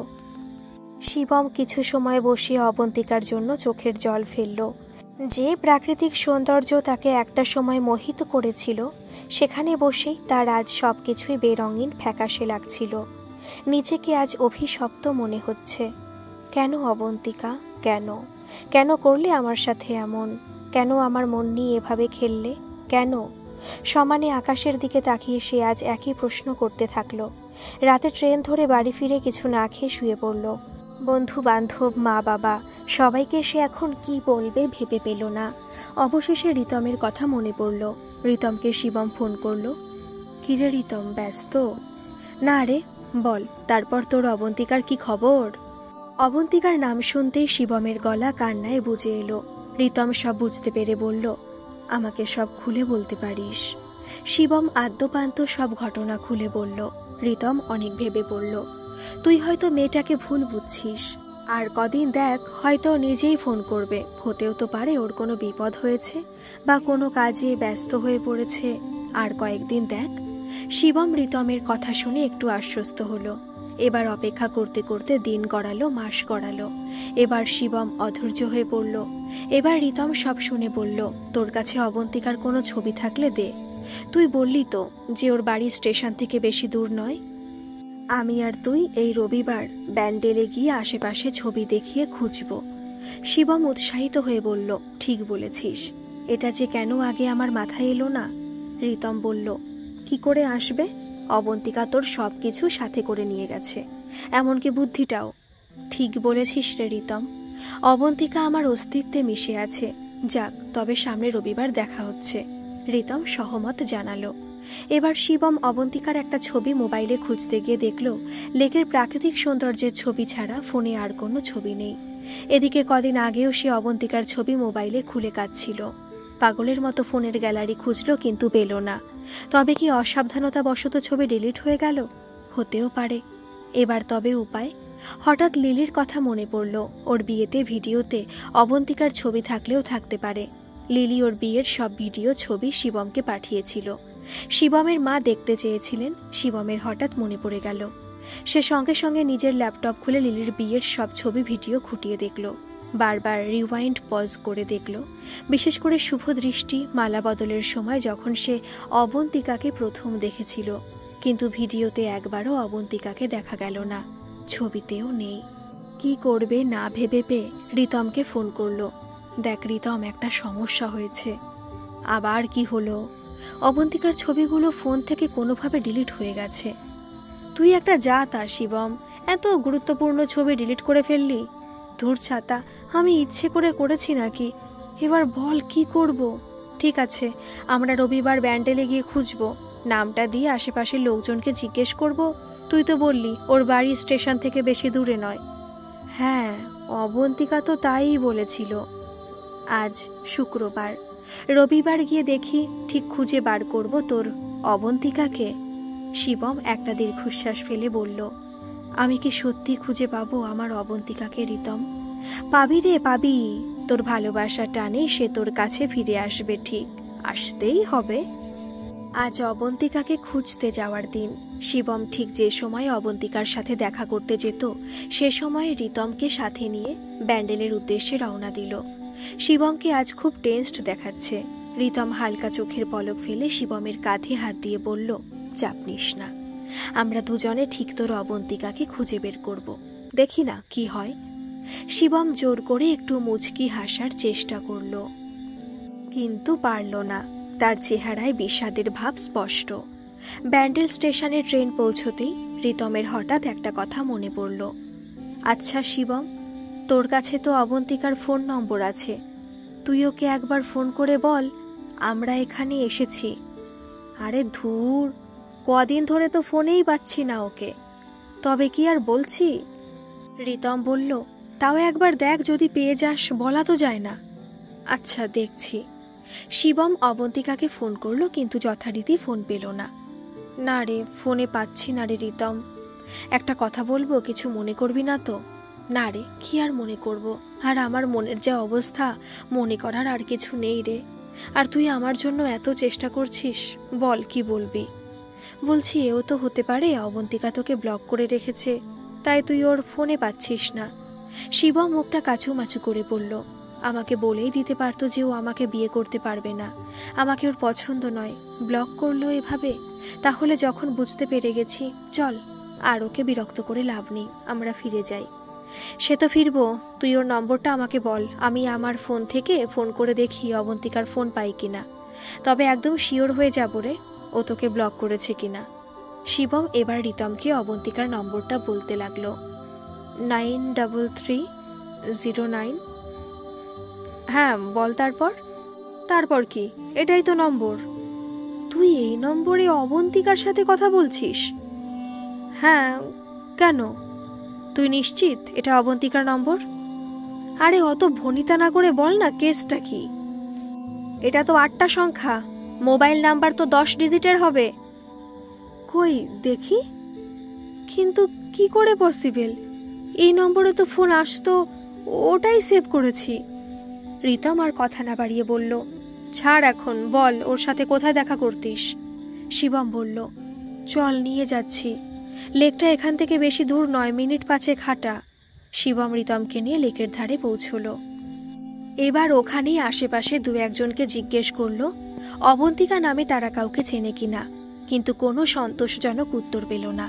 শিবম কিছু সময় বসে অবন্তিকার জন্য চোখের জল ফেলল। যে প্রাকৃতিক সৌন্দর্য তাকে একটা সময় মোহিত করেছিল, সেখানে বসেই তার আজ সব কিছুই বেরঙিন ফ্যাকাশে লাগছিল। নিজেকে আজ অভিশপ্ত মনে হচ্ছে। কেন অবন্তিকা, কেন কেন করলে আমার সাথে এমন? কেন আমার মন নিয়ে এভাবে খেললে? কেন? সমানে আকাশের দিকে তাকিয়ে সে আজ একই প্রশ্ন করতে থাকলো। রাতে ট্রেন ধরে বাড়ি ফিরে কিছু না খেয়ে শুয়ে পড়ল। বন্ধু বান্ধব, মা বাবা, সবাইকে সে এখন কি বলবে ভেবে পেল না। অবশেষে রিতমের কথা মনে পড়ল। রিতমকে শিবম ফোন করলো। কিরে রিতম, ব্যস্ত? না রে, বল, তারপর তোর অবন্তিকার কি খবর? অবন্তিকার নাম শুনতেই শিবমের গলা কান্নায় বুঝে এলো। রিতম সব বুঝতে পেরে বলল, আমাকে সব খুলে বলতে পারিস? শিবম আদ্যপান্ত সব ঘটনা খুলে বলল। রিতম অনেক ভেবে পড়ল, তুই হয়তো মেয়েটাকে ভুল বুঝছিস। আর কদিন দেখ, হয়তো নিজেই ফোন করবে। হতেও তো পারে ওর কোনো বিপদ হয়েছে বা কোনো কাজে ব্যস্ত হয়ে পড়েছে। আর কয়েকদিন দেখ। শিবম রিতমের কথা শুনে একটু আশ্বস্ত হলো। এবার অপেক্ষা করতে করতে দিন গড়ালো, মাস গড়ালো। এবার শিবম অধৈর্য হয়ে পড়ল। এবার রিতম সব শুনে বলল, তোর কাছে অবন্তিকার কোনো ছবি থাকলে দে। তুই বললি তো যে ওর বাড়ি স্টেশন থেকে বেশি দূর নয়। আমি আর তুই এই রবিবার ব্যান্ডেলে গিয়ে আশেপাশে ছবি দেখিয়ে খুঁজব। শিবম উৎসাহিত হয়ে বলল, ঠিক বলেছিস, এটা যে কেন আগে আমার মাথায় এলো না। রিতম বলল, কি করে আসবে? অবন্তিকা তোর সব কিছু সাথে করে নিয়ে গেছে, এমনকি বুদ্ধিটাও। ঠিক বলেছিস রে রিতম, অবন্তিকা আমার অস্তিত্বে মিশে আছে। যাক, তবে সামনে রবিবার দেখা হচ্ছে। রিতম সহমত জানালো। এবার শিবম অবন্তিকার একটা ছবি মোবাইলে খুঁজতে গিয়ে দেখল লেকের প্রাকৃতিক সৌন্দর্যের ছবি ছাড়া ফোনে আর কোনো ছবি নেই। এদিকে কদিন আগেও সে অবন্তিকার ছবি মোবাইলে খুলে কাঁদছিল। পাগলের মতো ফোনের গ্যালারি খুঁজল, কিন্তু পেল না। তবে কি অসাবধানতাবশত ছবি ডিলিট হয়ে গেল? হতেও পারে। এবার তবে উপায়? হঠাৎ লিলির কথা মনে পড়ল। ওর বিয়েতে ভিডিওতে অবন্তিকার ছবি থাকলেও থাকতে পারে। লিলি ওর বিয়ের সব ভিডিও ছবি শিবমকে পাঠিয়েছিল। শিবমের মা দেখতে চেয়েছিলেন। শিবমের হঠাৎ মনে পড়ে গেল। সে সঙ্গে সঙ্গে নিজের ল্যাপটপ খুলে লিলির বিয়ের সব ছবি ভিডিও খুঁটিয়ে দেখল। বারবার রিওয়াইন্ড পজ করে দেখল, বিশেষ করে শুভ দৃষ্টি মালা বদলের সময়, যখন সে অবন্তিকাকে প্রথম দেখেছিল। কিন্তু ভিডিওতে একবারও অবন্তিকাকে দেখা গেল না, ছবিতেও নেই। কি করবে না ভেবে পেয়ে রিতমকে ফোন করলো। দেখ রিতম, একটা সমস্যা হয়েছে। আবার কি হলো? অবন্তিকার ছবিগুলো ফোন থেকে কোনোভাবে ডিলিট হয়ে গেছে। তুই একটা জাতা শিবম, এত গুরুত্বপূর্ণ ছবি ডিলিট করে ফেললি। ধুর ছাতা, আমি ইচ্ছে করে করেছি নাকি? এবার বল কি করব? ঠিক আছে, আমরা রবিবার ব্যান্ডেলে গিয়ে খুঁজব। নামটা দিয়ে আশেপাশের লোকজনকে জিজ্ঞেস করব। তুই তো বললি ওর বাড়ি স্টেশন থেকে বেশি দূরে নয়। হ্যাঁ, অবন্তিকা তো তাই বলেছিল। আজ শুক্রবার, রবিবার গিয়ে দেখি ঠিক খুঁজে বার করব তোর অবন্তিকাকে। শিবম একটা দীর্ঘশ্বাস ফেলে বলল, আমি কি সত্যি খুঁজে পাবো আমার অবন্তিকাকে রিতম? পাবি রে, পাবি। তোর ভালোবাসা টানে সে তোর কাছে ফিরে আসবে, ঠিক আসতেই হবে। আজ অবন্তিকাকে খুঁজতে যাওয়ার দিন। শিবম ঠিক যে সময় অবন্তিকার সাথে দেখা করতে যেত, সে সময় রিতমকে সাথে নিয়ে ব্যান্ডেলের উদ্দেশ্যে রওনা দিল। শিবমকে আজ খুব টেনসড দেখাচ্ছে। রিতম হালকা চোখের পলক ফেলে শিবমের কাঁধে হাত দিয়ে বলল, চাপ নিস না, আমরা দুজনে ঠিক তোর অবন্তিকাকে খুঁজে বের করব। দেখি না কি হয়। শিবম জোর করে একটু মুচকি হাসার চেষ্টা করল, কিন্তু পারল না। তার চেহারায় বিষাদের ভাব স্পষ্ট। ব্যান্ডেল স্টেশনে ট্রেন পৌঁছতেই রিতমের হঠাৎ একটা কথা মনে পড়ল। আচ্ছা শিবম, তোর কাছে তো অবন্তিকার ফোন নম্বর আছে, তুই ওকে একবার ফোন করে বল আমরা এখানে এসেছি। আরে ধুর, কদিন ধরে তো ফোনেই পাচ্ছি না ওকে। তবে কি আর বলছি? রিতম বলল, তাও একবার দেখ, যদি পেয়ে যাস। বলা তো যায় না। আচ্ছা, দেখছি। শিবম অবন্তিকাকে ফোন করলো, কিন্তু যথারীতি ফোন পেল না। না রে, ফোনে পাচ্ছি না রে রিতম। একটা কথা বলবো, কিছু মনে করবি না তো? না রে, কি আর মনে করব, আর আমার মনের যে অবস্থা, মনে করার আর কিছু নেই রে। আর তুই আমার জন্য এত চেষ্টা করছিস, বল কি বলবি? বলছি, এও তো হতে পারে অবন্তিকা তোকে ব্লক করে রেখেছে, তাই তুই ওর ফোনে পাচ্ছিস না। শিবম মুখটা কাচুমাচু করে বলল, আমাকে বলেই দিতে পারতো যে ও আমাকে বিয়ে করতে পারবে না, আমাকে ওর পছন্দ নয়, ব্লক করলো এভাবে। তাহলে যখন বুঝতে পেরে গেছি, চল, আর ওকে বিরক্ত করে লাভ নেই, আমরা ফিরে যাই। সে তো ফিরবো, তুই ওর নম্বরটা আমাকে বল, আমি আমার ফোন থেকে ফোন করে দেখি অবন্তিকার ফোন পাই কিনা। তবে একদম শিওর হয়ে যাব রে ও তোকে ব্লক করেছে কিনা। শিবম এবার রিতমকে অবন্তিকার নম্বরটা বলতে লাগলো। 933009। হ্যাঁ বল। তারপর কি? এটাই তো নম্বর। তুই এই নম্বরে অবন্তিকার সাথে কথা বলছিস? হ্যাঁ, কেন? তুই নিশ্চিত এটা অবন্তিকার নম্বর? আরে অত ভনিতা না করে বল না, কেসটা কি? এটা তো 8টা সংখ্যা, মোবাইল নাম্বার তো 10 ডিজিটের হবে। কই দেখি। কিন্তু কি করে পসিবল? এই নম্বরে তো ফোন আসতো, ওটাই সেভ করেছি। রিতম আর কথা না বাড়িয়ে বলল, ছাড় এখন, বল ওর সাথে কোথায় দেখা করতিস? শিবম বলল, চল নিয়ে যাচ্ছি, লেকটা এখান থেকে বেশি দূর নয়, মিনিট 5 হাঁটা। শিবম রিতমকে নিয়ে লেকের ধারে পৌঁছলো। এবার ওখানেই আশেপাশে 2-1জনকে জিজ্ঞেস করলো অবন্তিকা নামে তারা কাউকে চেনে কিনা, কিন্তু কোনো সন্তোষজনক উত্তর পেল না।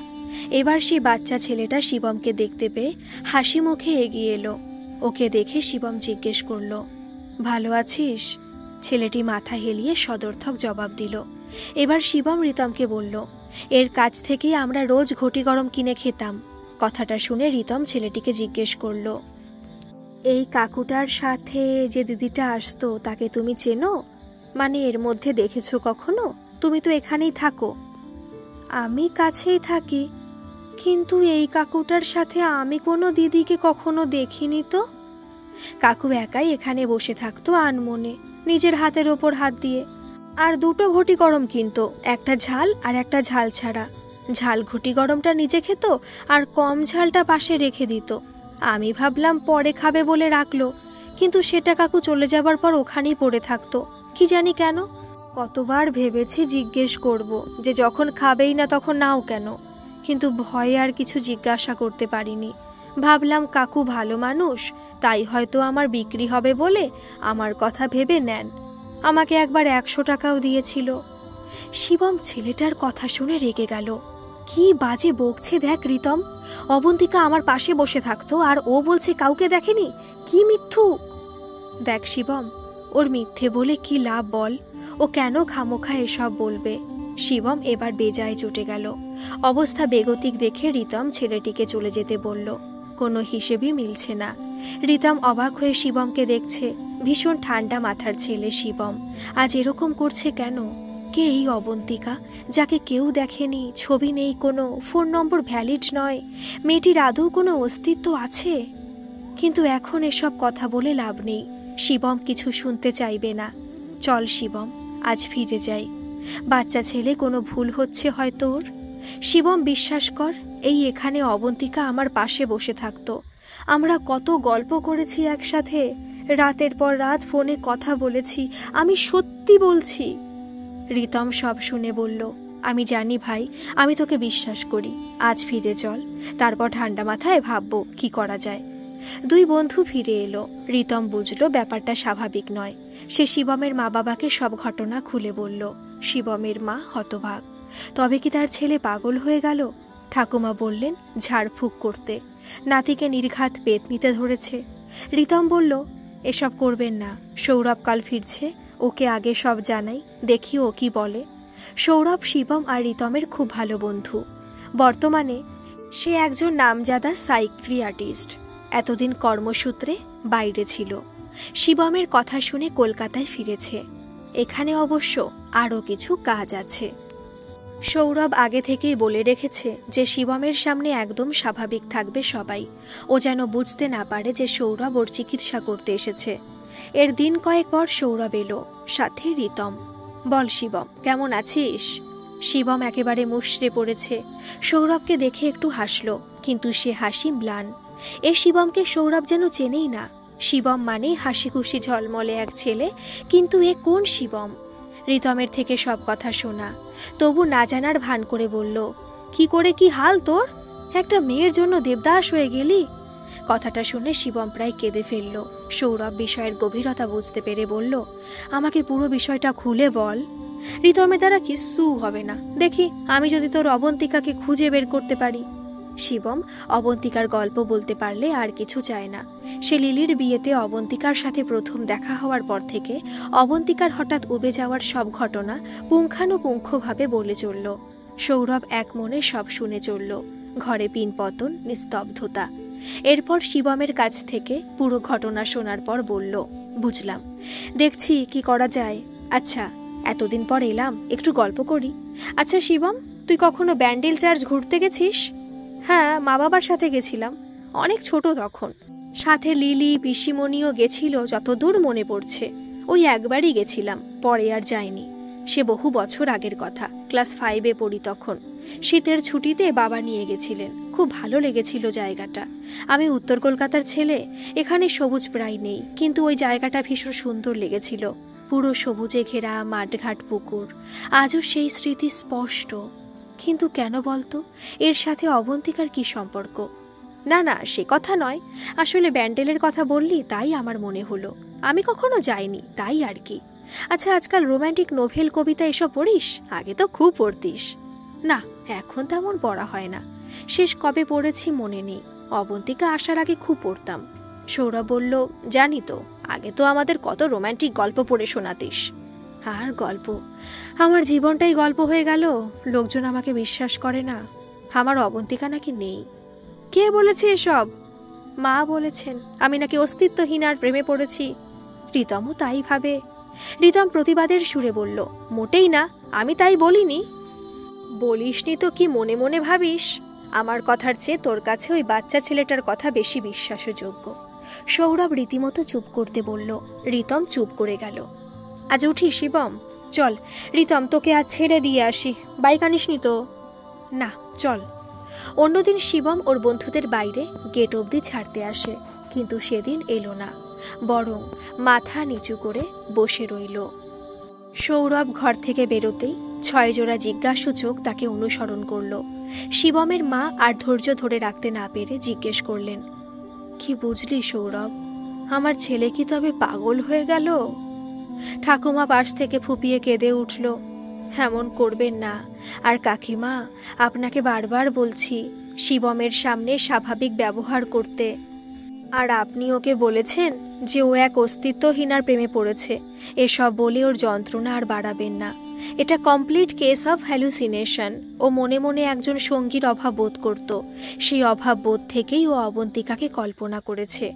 এবার সেই বাচ্চা ছেলেটা শিবমকে দেখতে পেয়ে হাসি মুখে এগিয়ে এলো। ওকে দেখে শিবম জিজ্ঞেস করলো, ভালো আছিস? ছেলেটি মাথা হেলিয়ে সদর্থক জবাব দিল। এবার শিবম রিতমকে বলল, এর কাছ থেকেই আমরা রোজ ঘটি গরম কিনে খেতাম। কথাটা শুনে রিতম ছেলেটিকে জিজ্ঞেস করলো, এই কাকুটার সাথে যে দিদিটা আসতো তাকে তুমি চেনো? মানে এর মধ্যে দেখেছো কখনো? তুমি তো এখানেই থাকো। আমি কাছেই থাকি, কিন্তু এই কাকুটার সাথে আমি কোনো দিদিকে কখনো দেখিনি তো। কাকু একাই এখানে বসে থাকতো আনমনে, নিজের হাতের ওপর হাত দিয়ে। আর দুটো ঘটি গরম কিনতো, একটা ঝাল আর একটা ঝাল ছাড়া। ঝাল ঘটি গরমটা নিজে খেত আর কম ঝালটা পাশে রেখে দিত। আমি ভাবলাম পরে খাবে বলে রাখলো, কিন্তু সেটা কাকু চলে যাবার পর ওখানেই পড়ে থাকতো। কি জানি কেন। কতবার ভেবেছি জিজ্ঞেস করব যে যখন খাবেই না তখন নাও কেন, কিন্তু ভয়ে আর কিছু জিজ্ঞাসা করতে পারিনি। ভাবলাম কাকু ভালো মানুষ, তাই হয়তো আমার বিক্রি হবে বলে আমার কথা ভেবে নেন। আমাকে একবার 100 টাকাও দিয়েছিল। শিবম ছেলেটার কথা শুনে রেগে গেল। কি বাজে বকছে দেখ রিতম। অবন্তিকা আমার পাশে বসে থাকতো আর ও বলছে কাউকে দেখেনি। কি মিথ্যুক! দেখ শিবম, ওর মিথ্যে বলে কি লাভ বল? ও কেন খামোখা এসব বলবে? শিবম এবার বেজায় চটে গেল। অবস্থা বেগতিক দেখে রিতম ছেলেটিকে চলে যেতে বলল। কোনো হিসেবই মিলছে না। রিতম অবাক হয়ে শিবমকে দেখছে। ভীষণ ঠান্ডা মাথার ছেলে শিবম, আজ এরকম করছে কেন? কে এই অবন্তিকা, যাকে কেউ দেখেনি, ছবি নেই কোনো, ফোন নম্বর ভ্যালিড নয়? মেয়েটির আদৌ কোনো অস্তিত্ব আছে? কিন্তু এখন এসব কথা বলে লাভ নেই। শিবম কিছু শুনতে চাইবে না। চল শিবম, আজ ফিরে যাই। বাচ্চা ছেলে, কোনো ভুল হচ্ছে হয়তো ওর। শিবম বিশ্বাস কর, এই এখানে অবন্তিকা আমার পাশে বসে থাকতো। আমরা কত গল্প করেছি একসাথে, রাতের পর রাত ফোনে কথা বলেছি। আমি সত্যি বলছি। রিতম সব শুনে বলল, আমি জানি ভাই, আমি তোকে বিশ্বাস করি। আজ ফিরে চল, তারপর ঠান্ডা মাথায় ভাববো কি করা যায়। দুই বন্ধু ফিরে এলো। রিতম বুঝলো ব্যাপারটা স্বাভাবিক নয়। সে শিবমের মা বাবাকে সব ঘটনা খুলে বলল। শিবমের মা হতবাক। তবে কি তার ছেলে পাগল হয়ে গেল? ঠাকুমা বললেন ঝাড়ফুঁক করতে। নাতিকে নির্ঘাত পেট নিতে ধরেছে। রিতম বলল, এসব করবেন না, সৌরভ কাল ফিরছে, ওকে আগে সব জানাই, দেখি ও কি বলে। সৌরভ শিবম আর রিতমের খুব ভালো বন্ধু। বর্তমানে সে একজন নামজাদা সাইকিয়াট্রিস্ট। এতদিন কর্মসূত্রে বাইরে ছিল। শিবমের কথা শুনে কলকাতায় ফিরেছে। এখানে অবশ্য আরও কিছু কাজ আছে। সৌরভ আগে থেকেই বলে রেখেছে যে শিবমের সামনে একদম স্বাভাবিক থাকবে সবাই। ও যেন বুঝতে না পারে যে সৌরভ ওর চিকিৎসা করতে এসেছে। এর দিন কয়েক পর সৌরভ এলো, সাথে রিতম। বল শিবম, কেমন আছিস? শিবম একেবারে মুষড়ে পড়েছে। সৌরভকে দেখে একটু হাসলো, কিন্তু সে হাসি ম্লান। এ শিবমকে সৌরভ যেন চেনেই না। শিবম মানে হাসি খুশি ঝলমলে এক ছেলে, কিন্তু এ কোন শিবম? রিতমের থেকে সব কথা শোনা, তবু না জানার ভান করে বলল, কি করে কি হাল তোর? একটা মেয়ের জন্য দেবদাস হয়ে গেলি? কথাটা শুনে শিবম প্রায় কেঁদে ফেলল। সৌরভ বিষয়ের গভীরতা বুঝতে পেরে বলল, আমাকে পুরো বিষয়টা খুলে বল। রিতমের দ্বারা কিচ্ছু হবে না, দেখি আমি যদি তোর অবন্তিকাকে খুঁজে বের করতে পারি। শিবম অবন্তিকার গল্প বলতে পারলে আর কিছু চায় না। সে লিলির বিয়েতে অবন্তিকার সাথে প্রথম দেখা হওয়ার পর থেকে অবন্তিকার হঠাৎ উবে যাওয়ার সব ঘটনা পুঙ্খানুপুঙ্খভাবে বলে চলল। সৌরভ এক মনে সব শুনে চলল। ঘরে পিনপতন, নিস্তব্ধতা। এরপর শিবমের কাছ থেকে পুরো ঘটনা শোনার পর বলল, বুঝলাম, দেখছি কি করা যায়। আচ্ছা, এতদিন পর এলাম, একটু গল্প করি। আচ্ছা শিবম, তুই কখনো ব্যান্ডেল চার্চ ঘুরতে গেছিস? হ্যাঁ, মা বাবার সাথে গেছিলাম, অনেক ছোট তখন। সাথে লিলি পিসিমণিও গেছিল যতদূর মনে পড়ছে। ওই একবারই গেছিলাম, পরে আর যাইনি। সে বহু বছর আগের কথা, ক্লাস 5-এ পড়ি তখন। শীতের ছুটিতে বাবা নিয়ে গেছিলেন। খুব ভালো লেগেছিল জায়গাটা। আমি উত্তর কলকাতার ছেলে, এখানে সবুজ প্রায় নেই, কিন্তু ওই জায়গাটা ভীষণ সুন্দর লেগেছিল। পুরো সবুজে ঘেরা মাঠঘাট, পুকুর। আজও সেই স্মৃতি স্পষ্ট। কিন্তু কেন বলতো, এর সাথে অবন্তিকার কি সম্পর্ক? না না, সে কথা নয়। আসলে ব্যান্ডেলের কথা বললি তাই আমার মনে হলো। আমি কখনো যাইনি, তাই আর কি। আচ্ছা, আজকাল রোম্যান্টিক নোভেল, কবিতা এসব পড়িস? আগে তো খুব পড়তিস। না, এখন তেমন পড়া হয় না। শেষ কবে পড়েছি মনে নেই, অবন্তিকা আসার আগে খুব পড়তাম। সৌরভ বলল, জানি তো, আগে তো আমাদের কত রোম্যান্টিক গল্প পড়ে শোনাতিস। আর গল্প, আমার জীবনটাই গল্প হয়ে গেল। লোকজন আমাকে বিশ্বাস করে না, আমার অবন্তিকা নাকি নেই। কে বলেছে এসব? মা বলেছেন আমি নাকি অস্তিত্বহীন আর প্রেমে পড়েছি। রিতমও তাই ভাবে। রিতম প্রতিবাদের সুরে বলল, মোটেই না, আমি তাই বলিনি। বলিসনি তো কি মনে মনে ভাবিস? আমার কথার চেয়ে তোর কাছে ওই বাচ্চা ছেলেটার কথা বেশি বিশ্বাসযোগ্য। সৌরভ রীতিমতো চুপ করতে বলল। রিতম চুপ করে গেল। আজ উঠি শিবম, চল। রিতম, তোকে আজ ছেড়ে দিয়ে আসি, বাইক আনিসনি তো? না, চল। অন্যদিন শিবম ওর বন্ধুদের বাইরে গেট অবধি ছাড়তে আসে, কিন্তু সেদিন এলো না, বরং মাথা নিচু করে বসে রইল। সৌরভ ঘর থেকে বেরোতেই 6 জোড়া জিজ্ঞাসু চোখ তাকে অনুসরণ করল। শিবমের মা আর ধৈর্য ধরে রাখতে না পেরে জিজ্ঞেস করলেন, কি বুঝলি সৌরভ? আমার ছেলে কি তবে পাগল হয়ে গেল? ঠাকুমা পাশ থেকে ফুপিয়ে কেঁদে উঠল। এমন করবেন না। আর কাকিমা, আপনাকে বারবার বলছি শিবমের সামনে স্বাভাবিক ব্যবহার করতে। আর আপনি ওকে বলেছেন যে ও এক অস্তিত্বহীনার প্রেমে পড়েছে। এসব বলে ওর যন্ত্রণা আর বাড়াবেন না। এটা কমপ্লিট কেস অফ হ্যালুসিনেশন। ও মনে মনে একজন সঙ্গীর অভাব বোধ করত। সেই অভাব বোধ থেকেই ও অবন্তিকাকে কল্পনা করেছে।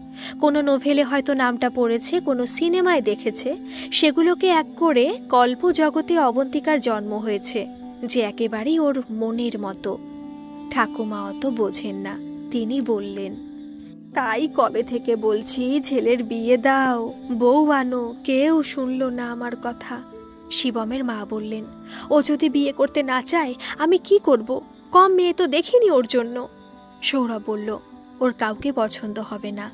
কোনো নোভেলে হয়তো নামটা পড়েছে, কোনো সিনেমায় দেখেছে। সেগুলোকে এক করে কল্প জগতে অবন্তিকার জন্ম হয়েছে, যে একেবারেই ওর মনের মতো। ঠাকুমা অত বোঝেন না। তিনি বললেন, তাই কবে থেকে বলছি ছেলের বিয়ে দাও, বউ আনো, কেউ শুনল না আমার কথা। শিবমের মা বললেন, ও যদি বিয়ে করতে না চায় আমি কি করব? কম মেয়ে তো দেখিনি ওর জন্য। সৌরভ বলল, ওর কাউকে পছন্দ হবে না।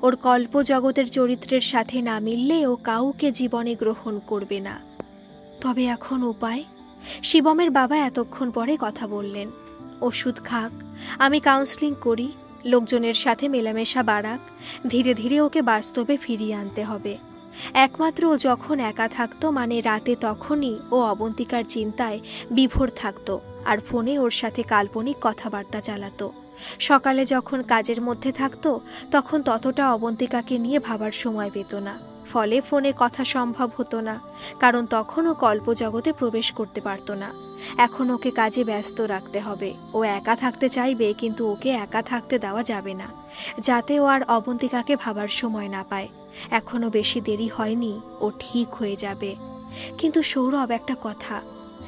ওর কল্প জগতের চরিত্রের সাথে না মিললে ও কাউকে জীবনে গ্রহণ করবে না। তবে এখন উপায়? শিবমের বাবা এতক্ষণ পরে কথা বললেন, ওষুধ খাক, আমি কাউন্সেলিং করি, লোকজনের সাথে মেলামেশা বাড়াক, ধীরে ধীরে ওকে বাস্তবে ফিরিয়ে আনতে হবে। একমাত্র ও যখন একা থাকতো, মানে রাতে, তখনই ও অবন্তিকার চিন্তায় বিভোর থাকতো আর ফোনে ওর সাথে কাল্পনিক কথাবার্তা চালাতো। সকালে যখন কাজের মধ্যে থাকতো তখন ততটা অবন্তিকাকে নিয়ে ভাবার সময় পেত না। ফলে ফোনে কথা সম্ভব হতো না, কারণ তখন ও কল্পজগতে প্রবেশ করতে পারত না। এখন ওকে কাজে ব্যস্ত রাখতে হবে। ও একা থাকতে চাইবে, কিন্তু ওকে একা থাকতে দেওয়া যাবে না, যাতে ও আর অবন্তিকাকে ভাবার সময় না পায়। এখনো বেশি দেরি হয়নি, ও ঠিক হয়ে যাবে। কিন্তু সৌরভ, একটা কথা,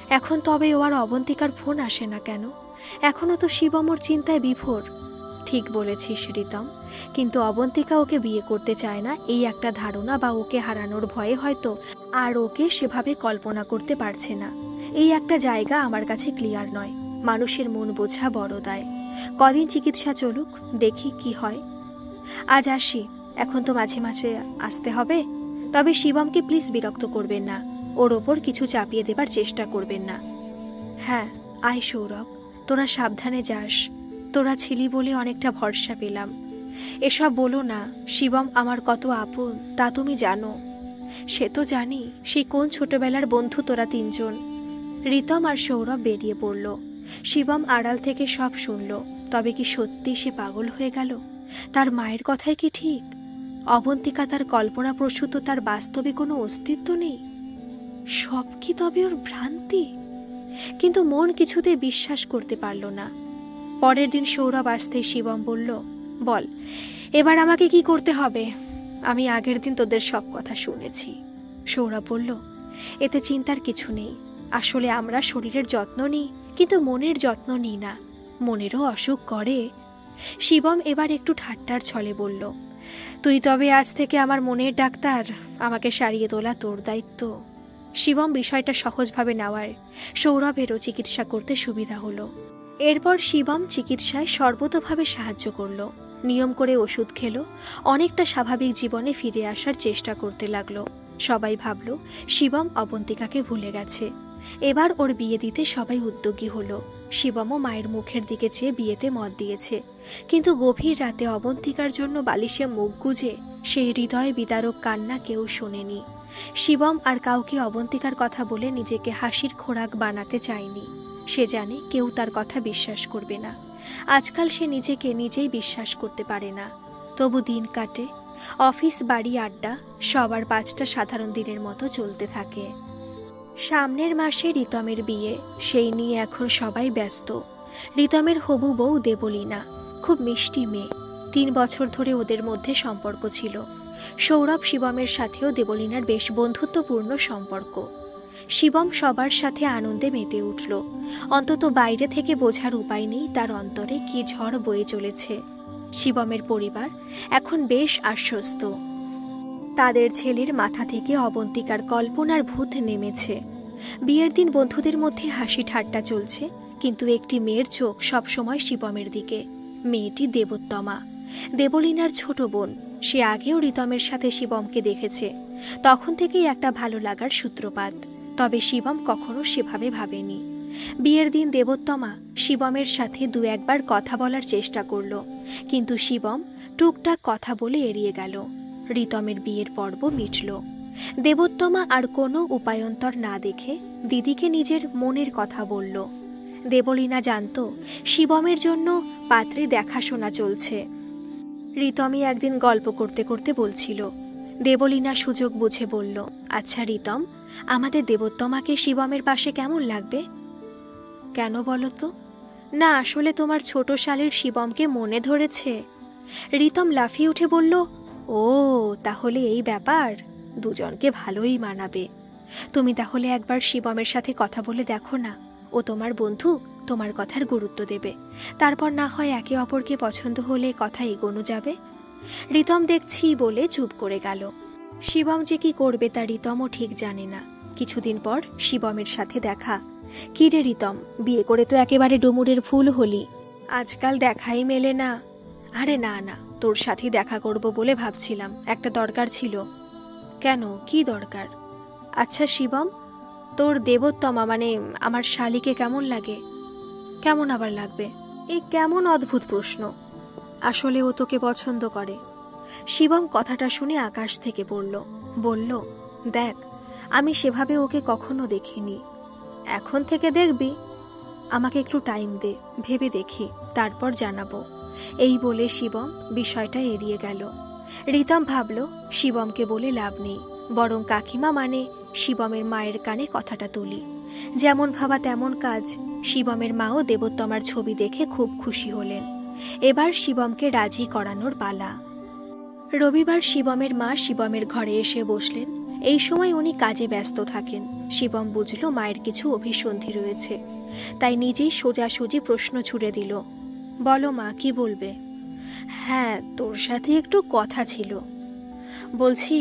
এখন তবে ও আর অবন্তিকার ফোন আসে না কেন? এখনো তো শিবমর চিন্তায় বিভোর। ঠিক বলেছিস রিতম, কিন্তু অবন্তিকা ওকে বিয়ে করতে চায় না এই একটা ধারণা বা ওকে হারানোর ভয়ে হয়তো আর ওকে সেভাবে কল্পনা করতে পারছে না। এই একটা জায়গা আমার কাছে ক্লিয়ার নয়। মানুষের মন বোঝা বড় দায়। কদিন চিকিৎসা চলুক, দেখি কি হয়। আজ আসি, এখন তো মাঝে মাঝে আসতে হবে। তবে শিবমকে প্লিজ বিরক্ত করবেন না, ওর ওপর কিছু চাপিয়ে দেবার চেষ্টা করবেন না। হ্যাঁ, আয় সৌরভ, তোরা সাবধানে যাস। তোরা ছিলি বলে অনেকটা ভরসা পেলাম। এসব বলো না, শিবম আমার কত আপন তা তুমি জানো। সে তো জানি, সেই কোন ছোটবেলার বন্ধু তোরা তিনজন। রিতম আর সৌরভ বেরিয়ে পড়ল। শিবম আড়াল থেকে সব শুনল। তবে কি সত্যি সে পাগল হয়ে গেল? তার মায়ের কথাই কি ঠিক? অবন্তিকা তার কল্পনা প্রসূত, তার বাস্তবে কোনো অস্তিত্ব নেই? সব কি তবে ওর ভ্রান্তি? কিন্তু মন কিছুতে বিশ্বাস করতে পারল না। পরের দিন সৌরভ আসতেই শিবম বলল, বল এবার আমাকে কি করতে হবে? আমি আগের দিন তোদের সব কথা শুনেছি। সৌরভ বলল, এতে চিন্তার কিছু নেই। আসলে আমরা শরীরের যত্ন নিই, কিন্তু মনের যত্ন নিই না। মনেরও অসুখ করে। শিবম এবার একটু ঠাট্টার ছলে বলল, তুই তবে আজ থেকে আমার মনের ডাক্তার। আমাকে সারিয়ে তোলা তোর দায়িত্ব। শিবম বিষয়টা সহজভাবে নেওয়ায় সৌরভেরও চিকিৎসা করতে সুবিধা হলো। এরপর শিবম চিকিৎসায় সর্বতোভাবে সাহায্য করল। নিয়ম করে ওষুধ খেলো, অনেকটা স্বাভাবিক জীবনে ফিরে আসার চেষ্টা করতে লাগলো। সবাই ভাবল শিবম অবন্তিকাকে ভুলে গেছে। এবার ওর বিয়ে দিতে সবাই উদ্যোগী হলো। শিবমও মায়ের মুখের দিকে চেয়ে বিয়েতে মত দিয়েছে। কিন্তু গভীর রাতে অবন্তিকার জন্য বালিশে মুখ গুজে সেই হৃদয় বিদারক কান্না কেউ শোনেনি। শিবম আর কাউকে অবন্তিকার কথা বলে নিজেকে হাসির খোরাক বানাতে চায়নি। সে জানে কেউ তার কথা বিশ্বাস করবে না। আজকাল সে নিজেকে নিজেই বিশ্বাস করতে পারে না। তবু দিন কাটে, অফিস, বাড়ি, আড্ডা, সবার 5টা সাধারণ দিনের মতো চলতে থাকে। সামনের মাসে রিতমের বিয়ে, সেই নিয়ে এখন সবাই ব্যস্ত। রিতমের হবু বউ দেবলীনা খুব মিষ্টি মেয়ে। 3 বছর ধরে ওদের মধ্যে সম্পর্ক ছিল। সৌরভ শিবমের সাথেও দেবলীনার বেশ বন্ধুত্বপূর্ণ সম্পর্ক। শিবম সবার সাথে আনন্দে মেতে উঠল। অন্তত বাইরে থেকে বোঝার উপায় নেই তার অন্তরে কি ঝড় বয়ে চলেছে। শিবমের পরিবার এখন বেশ আশ্বস্ত। তাদের ছেলের মাথা থেকে অবন্তিকার কল্পনার ভূত নেমেছে। বিয়ের দিন বন্ধুদের মধ্যে হাসি ঠাট্টা চলছে, কিন্তু একটি মেয়ের চোখ সবসময় শিবমের দিকে। মেয়েটি দেবোত্তমা, দেবলীনার ছোট বোন। সে আগেও রিতমের সাথে শিবমকে দেখেছে, তখন থেকেই একটা ভালো লাগার সূত্রপাত। তবে শিবম কখনো সেভাবে ভাবেনি। বিয়ের দিন দেবোত্তমা শিবমের সাথে 2-1বার কথা বলার চেষ্টা করল, কিন্তু শিবম টুকটাক কথা বলে এড়িয়ে গেল। রিতমের বিয়ের পর্ব মিটল। দেবোত্তমা আর কোনো উপায়ন্তর না দেখে দিদিকে নিজের মনের কথা বলল। দেবলীনা জানত শিবমের জন্য পাত্রী দেখাশোনা চলছে। রিতমই একদিন গল্প করতে করতে বলছিল। দেবলীনা সুযোগ বুঝে বলল, আচ্ছা রিতম, আমাদের দেবোত্তমাকে শিবমের পাশে কেমন লাগবে? কেন বলো তো? না, আসলে তোমার ছোট শালীর শিবমকে মনে ধরেছে। রিতম লাফিয়ে উঠে বলল, ও তাহলে এই ব্যাপার, দুজনকে ভালোই মানাবে। তুমি তাহলে একবার শিবমের সাথে কথা বলে দেখো না। ও তোমার বন্ধু, তোমার কথার গুরুত্ব দেবে। তারপর না হয় একে অপরকে পছন্দ হলে কথা এগোনো যাবে। রিতম দেখছি বলে চুপ করে গেল। শিবম যে কি করবে তা রিতমও ঠিক জানে না। কিছুদিন পর শিবমের সাথে দেখা। কি রে রিতম, বিয়ে করে তো একেবারে ডুমুরের ফুল হলি, আজকাল দেখাই মেলে না। আরে না না, তোর সাথে দেখা করব বলে ভাবছিলাম, একটা দরকার ছিল। কেন, কি দরকার? আচ্ছা শিবম, তোর দেবোত্তমা মানে আমার শালীকে কেমন লাগে? কেমন আবার লাগবে? এই কেমন অদ্ভুত প্রশ্ন। আসলে ও তোকে পছন্দ করে। শিবম কথাটা শুনে আকাশ থেকে পড়ল। বলল, দেখ, আমি সেভাবে ওকে কখনো দেখিনি। এখন থেকে দেখবি। আমাকে একটু টাইম দে, ভেবে দেখি, তারপর জানাবো। এই বলে শিবম বিষয়টা এড়িয়ে গেল। রিতম ভাবল শিবমকে বলে লাভ নেই, বরং কাকিমা মানে শিবমের মায়ের কানে কথাটা তুলি। যেমন ভাবা তেমন কাজ। শিবমের মাও দেবোত্তমার ছবি দেখে খুব খুশি হলেন। এবার শিবমকে রাজি করানোর পালা। রবিবার শিবমের মা শিবমের ঘরে এসে বসলেন। এই সময় উনি কাজে ব্যস্ত থাকেন। শিবম বুঝল মায়ের কিছু অভিসন্ধি রয়েছে, তাই নিজেই সোজাসুজি প্রশ্ন ছুড়ে দিল। বলো মা, কি বলবে? হ্যাঁ, তোর সাথে একটু কথা ছিল। বলছি,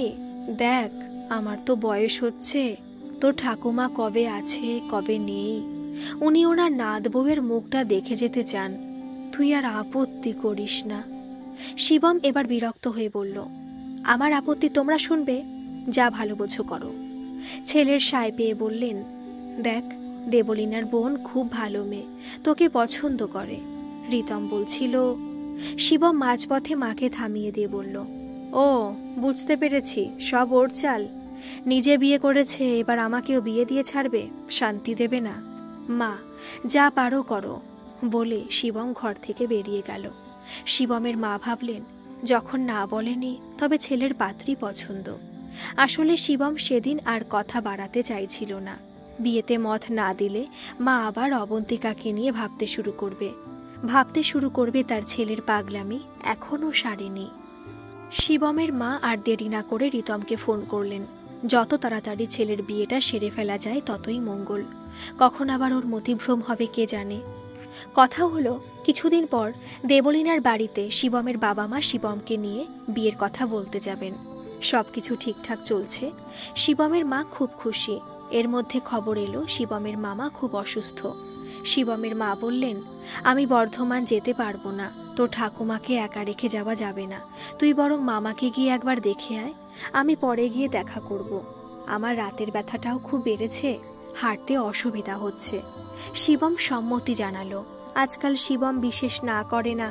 দেখ, আমার তো বয়স হচ্ছে। তোর ঠাকুমা কবে আছে কবে নেই, উনি ওনার নাত বউয়ের মুখটা দেখে যেতে চান। তুই আর আপত্তি করিস না। শিবম এবার বিরক্ত হয়ে বলল, আমার আপত্তি তোমরা শুনবে? যা ভালো বোঝো করো। ছেলের সায় পেয়ে বললেন, দেখ, দেবলীনার বোন খুব ভালো মেয়ে, তোকে পছন্দ করে। রিতম বলছিল। শিবম মাঝপথে মাকে থামিয়ে দিয়ে বলল, ও বুঝতে পেরেছি, সব ওর চাল। নিজে বিয়ে করেছে, এবার আমাকেও বিয়ে দিয়ে ছাড়বে, শান্তি দেবে না। মা, যা পারো করো, বলে শিবম ঘর থেকে বেরিয়ে গেল। শিবমের মা ভাবলেন, যখন না বলেনি তবে ছেলের পাত্রী পছন্দ। আসলে শিবম সেদিন আর কথা বাড়াতে চাইছিল না। বিয়েতে মত না দিলে মা আবার অবন্তিকাকে নিয়ে ভাবতে শুরু করবে তার ছেলের পাগলামি এখনও সারেনি। শিবমের মা আর দেরি না করে রিতমকে ফোন করলেন। যত তাড়াতাড়ি ছেলের বিয়েটা সেরে ফেলা যায় ততই মঙ্গল। কখন আবার ওর মতিভ্রম হবে কে জানে। কথা হলো কিছুদিন পর দেবলীনার বাড়িতে শিবমের বাবা মা শিবমকে নিয়ে বিয়ের কথা বলতে যাবেন। সবকিছু ঠিকঠাক চলছে। শিবমের মা খুব খুশি। এর মধ্যে খবর এলো শিবমের মামা খুব অসুস্থ। শিবমের মা বললেন, আমি বর্ধমান যেতে পারবো না, তোর ঠাকুমাকে একা রেখে যাওয়া যাবে না। তুই বরং মামাকে গিয়ে একবার দেখে আয়, আমি পরে গিয়ে দেখা করব। আমার রাতের ব্যথাটাও খুব বেড়েছে, হাঁটতে অসুবিধা হচ্ছে। শিবম সম্মতি জানালো। আজকাল শিবম বিশেষ না করে না,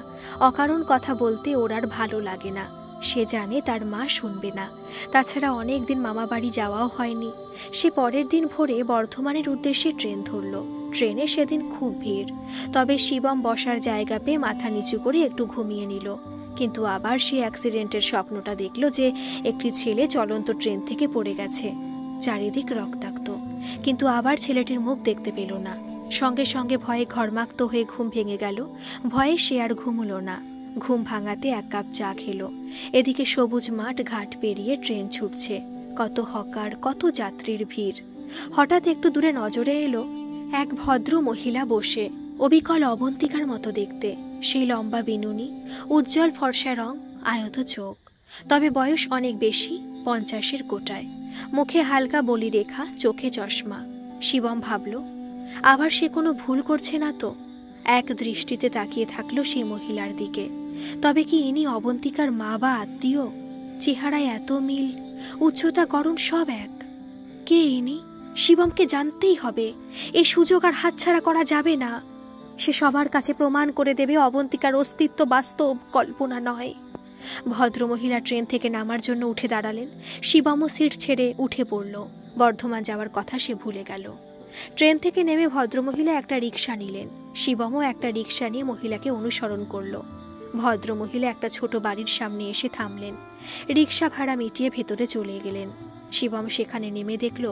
অকারণ কথা বলতে ওর আর ভালো লাগে না। সে জানে তার মা শুনবে না। তাছাড়া অনেক দিন মামা বাড়ি যাওয়াও হয়নি। সে পরের দিন ভোরে বর্ধমানের উদ্দেশ্যে ট্রেন ধরল। ট্রেনে সেদিন খুব ভিড়, তবে শিবম বসার জায়গা পেয়ে মাথা নিচু করে একটু ঘুমিয়ে নিল। কিন্তু আবার সে অ্যাক্সিডেন্টের স্বপ্নটা দেখল যে একটি ছেলে চলন্ত ট্রেন থেকে পড়ে গেছে, চারিদিক রক্তাক্ত। কিন্তু আবার ছেলেটির মুখ দেখতে পেল না। সঙ্গে সঙ্গে ভয়ে ঘরমাক্ত হয়ে ঘুম ভেঙে গেল। ভয়ে সে আর ঘুমল না। ঘুম ভাঙাতে 1 কাপ চা খেলো। এদিকে সবুজ মাঠ ঘাট পেরিয়ে ট্রেন ছুটছে, কত হকার, কত যাত্রীর ভিড়। হঠাৎ একটু দূরে নজরে এলো এক ভদ্র মহিলা বসে, অবিকল অবন্তিকার মতো দেখতে। সেই লম্বা বিনুনি, উজ্জ্বল ফর্সা রং, আয়ত চোখ, তবে বয়স অনেক বেশি, 50-এর কোটায়। মুখে হালকা বলি রেখা, চোখে চশমা। শিবম ভাবল, আবার সে কোনো ভুল করছে না তো? এক দৃষ্টিতে তাকিয়ে থাকলো সেই মহিলার দিকে। তবে কি ইনি অবন্তিকার মা বা আত্মীয়? চেহারায় এত মিল, উচ্চতা গড়ন সব এক। কে ইনি? শিবমকে জানতেই হবে। এই সুযোগ আর হাতছাড়া করা যাবে না। সে সবার কাছে প্রমাণ করে দেবে অবন্তিকার অস্তিত্ব বাস্তব, কল্পনা নয়। ভদ্রমহিলা ট্রেন থেকে নামার জন্য উঠে দাঁড়ালেন। শিবমও সিট ছেড়ে উঠে পড়ল। বর্ধমান যাওয়ার কথা সে ভুলে গেল। ট্রেন থেকে নেমে ভদ্রমহিলা একটা রিক্সা নিলেন। শিবমও একটা রিক্সা নিয়ে মহিলাকে অনুসরণ করল। ভদ্রমহিলা একটা ছোট বাড়ির সামনে এসে থামলেন। রিক্সা ভাড়া মিটিয়ে ভেতরে চলে গেলেন। শিবম সেখানে নেমে দেখল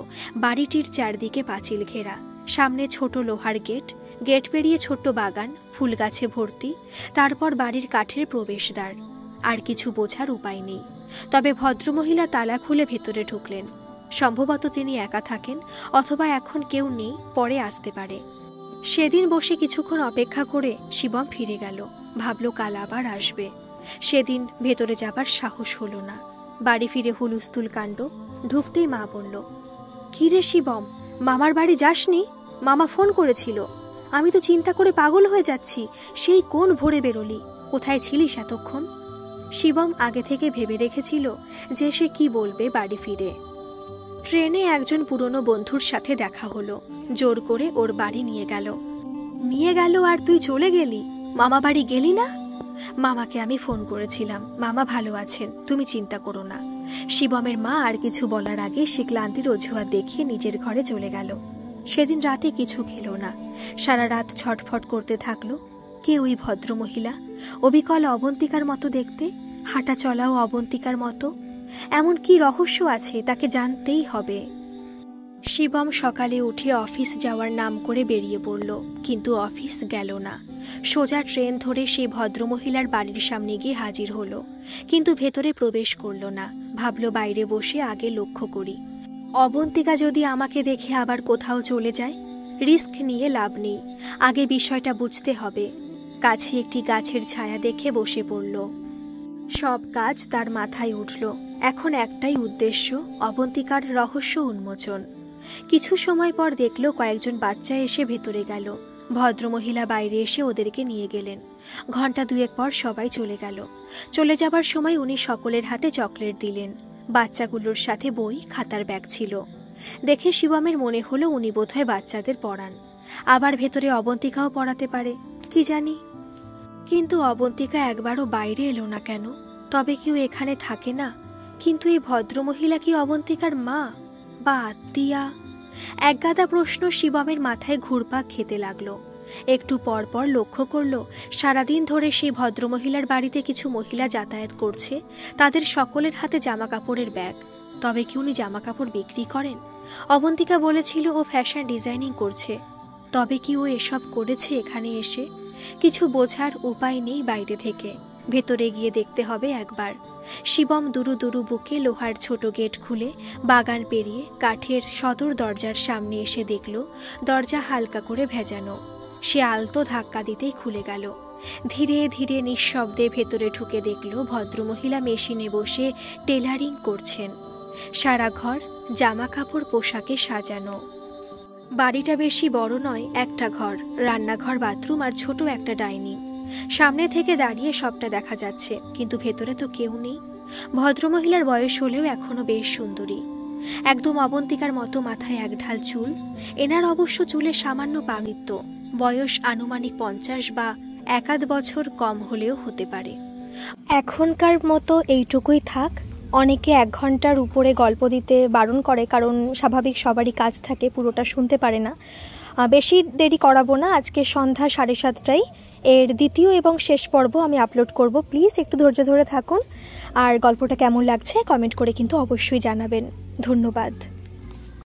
বাড়িটির চারদিকে পাঁচিল ঘেরা, সামনে ছোট লোহার গেট, গেট পেরিয়ে ছোট্ট বাগান, ফুল গাছে ভর্তি, তারপর বাড়ির কাঠের প্রবেশদ্বার। আর কিছু বোঝার উপায় নেই। তবে ভদ্রমহিলা তালা খুলে ভেতরে ঢুকলেন। সম্ভবত তিনি একা থাকেন, অথবা এখন কেউ নেই, পরে আসতে পারে। সেদিন বসে কিছুক্ষণ অপেক্ষা করে শিবম ফিরে গেল। ভাবল কাল আবার আসবে। সেদিন ভেতরে যাবার সাহস হলো না। বাড়ি ফিরে হুলুস্থুল কাণ্ড। ঢুকতেই মা বলল, কি রে শিবম, মামার বাড়ি যাসনি? মামা ফোন করেছিল। আমি তো চিন্তা করে পাগল হয়ে যাচ্ছি। সেই কোন ভোরে বেরোলি? কোথায় ছিলিস এতক্ষণ? শিবম আগে থেকে ভেবে রেখেছিল যে সে কি বলবে বাড়ি ফিরে। ট্রেনে একজন পুরনো বন্ধুর সাথে দেখা হলো। জোর করে ওর বাড়ি নিয়ে গেল। আর তুই চলে গেলি? মামা বাড়ি গেলি না? মামাকে আমি ফোন করেছিলাম, মামা ভালো আছেন, তুমি চিন্তা করো না। শিবমের মা আর কিছু বলার আগে সে ক্লান্তির অজুহাত দেখিয়ে নিজের ঘরে চলে গেল। সেদিন রাতে কিছু খেলো না, সারা রাত ছটফট করতে থাকলো। কে ওই ভদ্রমহিলা? অবিকল অবন্তিকার মতো দেখতে, হাঁটা চলাও অবন্তিকার মতো। এমন কি রহস্য আছে, তাকে জানতেই হবে। শিবম সকালে উঠে অফিস যাওয়ার নাম করে বেরিয়ে পড়ল, কিন্তু অফিস গেল না। সোজা ট্রেন ধরে সেই ভদ্রমহিলার বাড়ির সামনে গিয়ে হাজির হলো, কিন্তু ভেতরে প্রবেশ করলো না। ভাবলো বাইরে বসে আগে লক্ষ্য করি। অবন্তিকা যদি আমাকে দেখে আবার কোথাও চলে যায়, রিস্ক নিয়ে লাভ নেই, আগে বিষয়টা বুঝতে হবে। কাছে একটি গাছের ছায়া দেখে বসে পড়ল। সব কাজ তার মাথায় উঠল। এখন একটাই উদ্দেশ্য, অবন্তিকার রহস্য উন্মোচন। কিছু সময় পর দেখলো কয়েকজন বাচ্চা এসে ভেতরে গেল। ভদ্রমহিলা বাইরে এসে ওদেরকে নিয়ে গেলেন। ঘন্টা 2 পর সবাই চলে গেল। চলে যাবার সময় উনি সকলের হাতে চকলেট দিলেন। বাচ্চাগুলোর সাথে বই, খাতার ব্যাগ ছিল। দেখে শিবমের মনে হলো উনি বোধহয় বাচ্চাদের পড়ান। আবার ভেতরে অবন্তিকাও পড়াতে পারে, কি জানি। কিন্তু অবন্তিকা একবারও বাইরে এলো না কেন? তবে কেউ এখানে থাকে না? কিন্তু এই ভদ্রমহিলা কি অবন্তিকার মা বা আত্মীয়া? একগাদা প্রশ্ন শিবমের মাথায় ঘুরপাক খেতে লাগলো। একটু পর পর লক্ষ্য করলো সারাদিন ধরে সেই ভদ্রমহিলার বাড়িতে কিছু মহিলা যাতায়াত করছে। তাদের সকলের হাতে জামা কাপড়ের ব্যাগ। তবে কি উনি জামা কাপড় বিক্রি করেন? অবন্তিকা বলেছিল ও ফ্যাশন ডিজাইনিং করছে। তবে কি ও এসব করেছে এখানে এসে? কিছু বোঝার উপায় নেই বাইরে থেকে। ভেতরে গিয়ে দেখতে হবে একবার। শিবম দুরু দুরু বুকে লোহার ছোট গেট খুলে বাগান পেরিয়ে কাঠের সদর দরজার সামনে এসে দেখল দরজা হালকা করে ভেজানো। সে আলতো ধাক্কা দিতেই খুলে গেল। ধীরে ধীরে নিঃশব্দে ভেতরে ঢুকে দেখল ভদ্রমহিলা মেশিনে বসে টেলারিং করছেন। সারা ঘর জামা কাপড় পোশাকে সাজানো। বাড়িটা বেশি বড় নয়, একটা ঘর, রান্নাঘর, বাথরুম আর ছোট একটা ডাইনিং। সামনে থেকে দাঁড়িয়ে সবটা দেখা যাচ্ছে, কিন্তু ভেতরে তো কেউ নেই। ভদ্রমহিলার বয়স হলেও এখনো বেশ সুন্দরী। একদম অবন্তিকার মতো মাথায় এক ঢাল চুল। এনার অবশ্য চুলে সামান্য পাগিত্ব। বয়স আনুমানিক 50 বা 1-2 বছর কম হলেও হতে পারে। এখনকার মতো এইটুকুই থাক। অনেকে 1 ঘন্টার উপরে গল্প দিতে বারণ করে, কারণ স্বাভাবিক সবারই কাজ থাকে, পুরোটা শুনতে পারে না। বেশি দেরি করাবো না, আজকে সন্ধ্যা 7:30টায় এর দ্বিতীয় এবং শেষ পর্ব আমি আপলোড করব। প্লিজ একটু ধৈর্য ধরে থাকুন, আর গল্পটা কেমন লাগছে কমেন্ট করে কিন্তু অবশ্যই জানাবেন। ধন্যবাদ।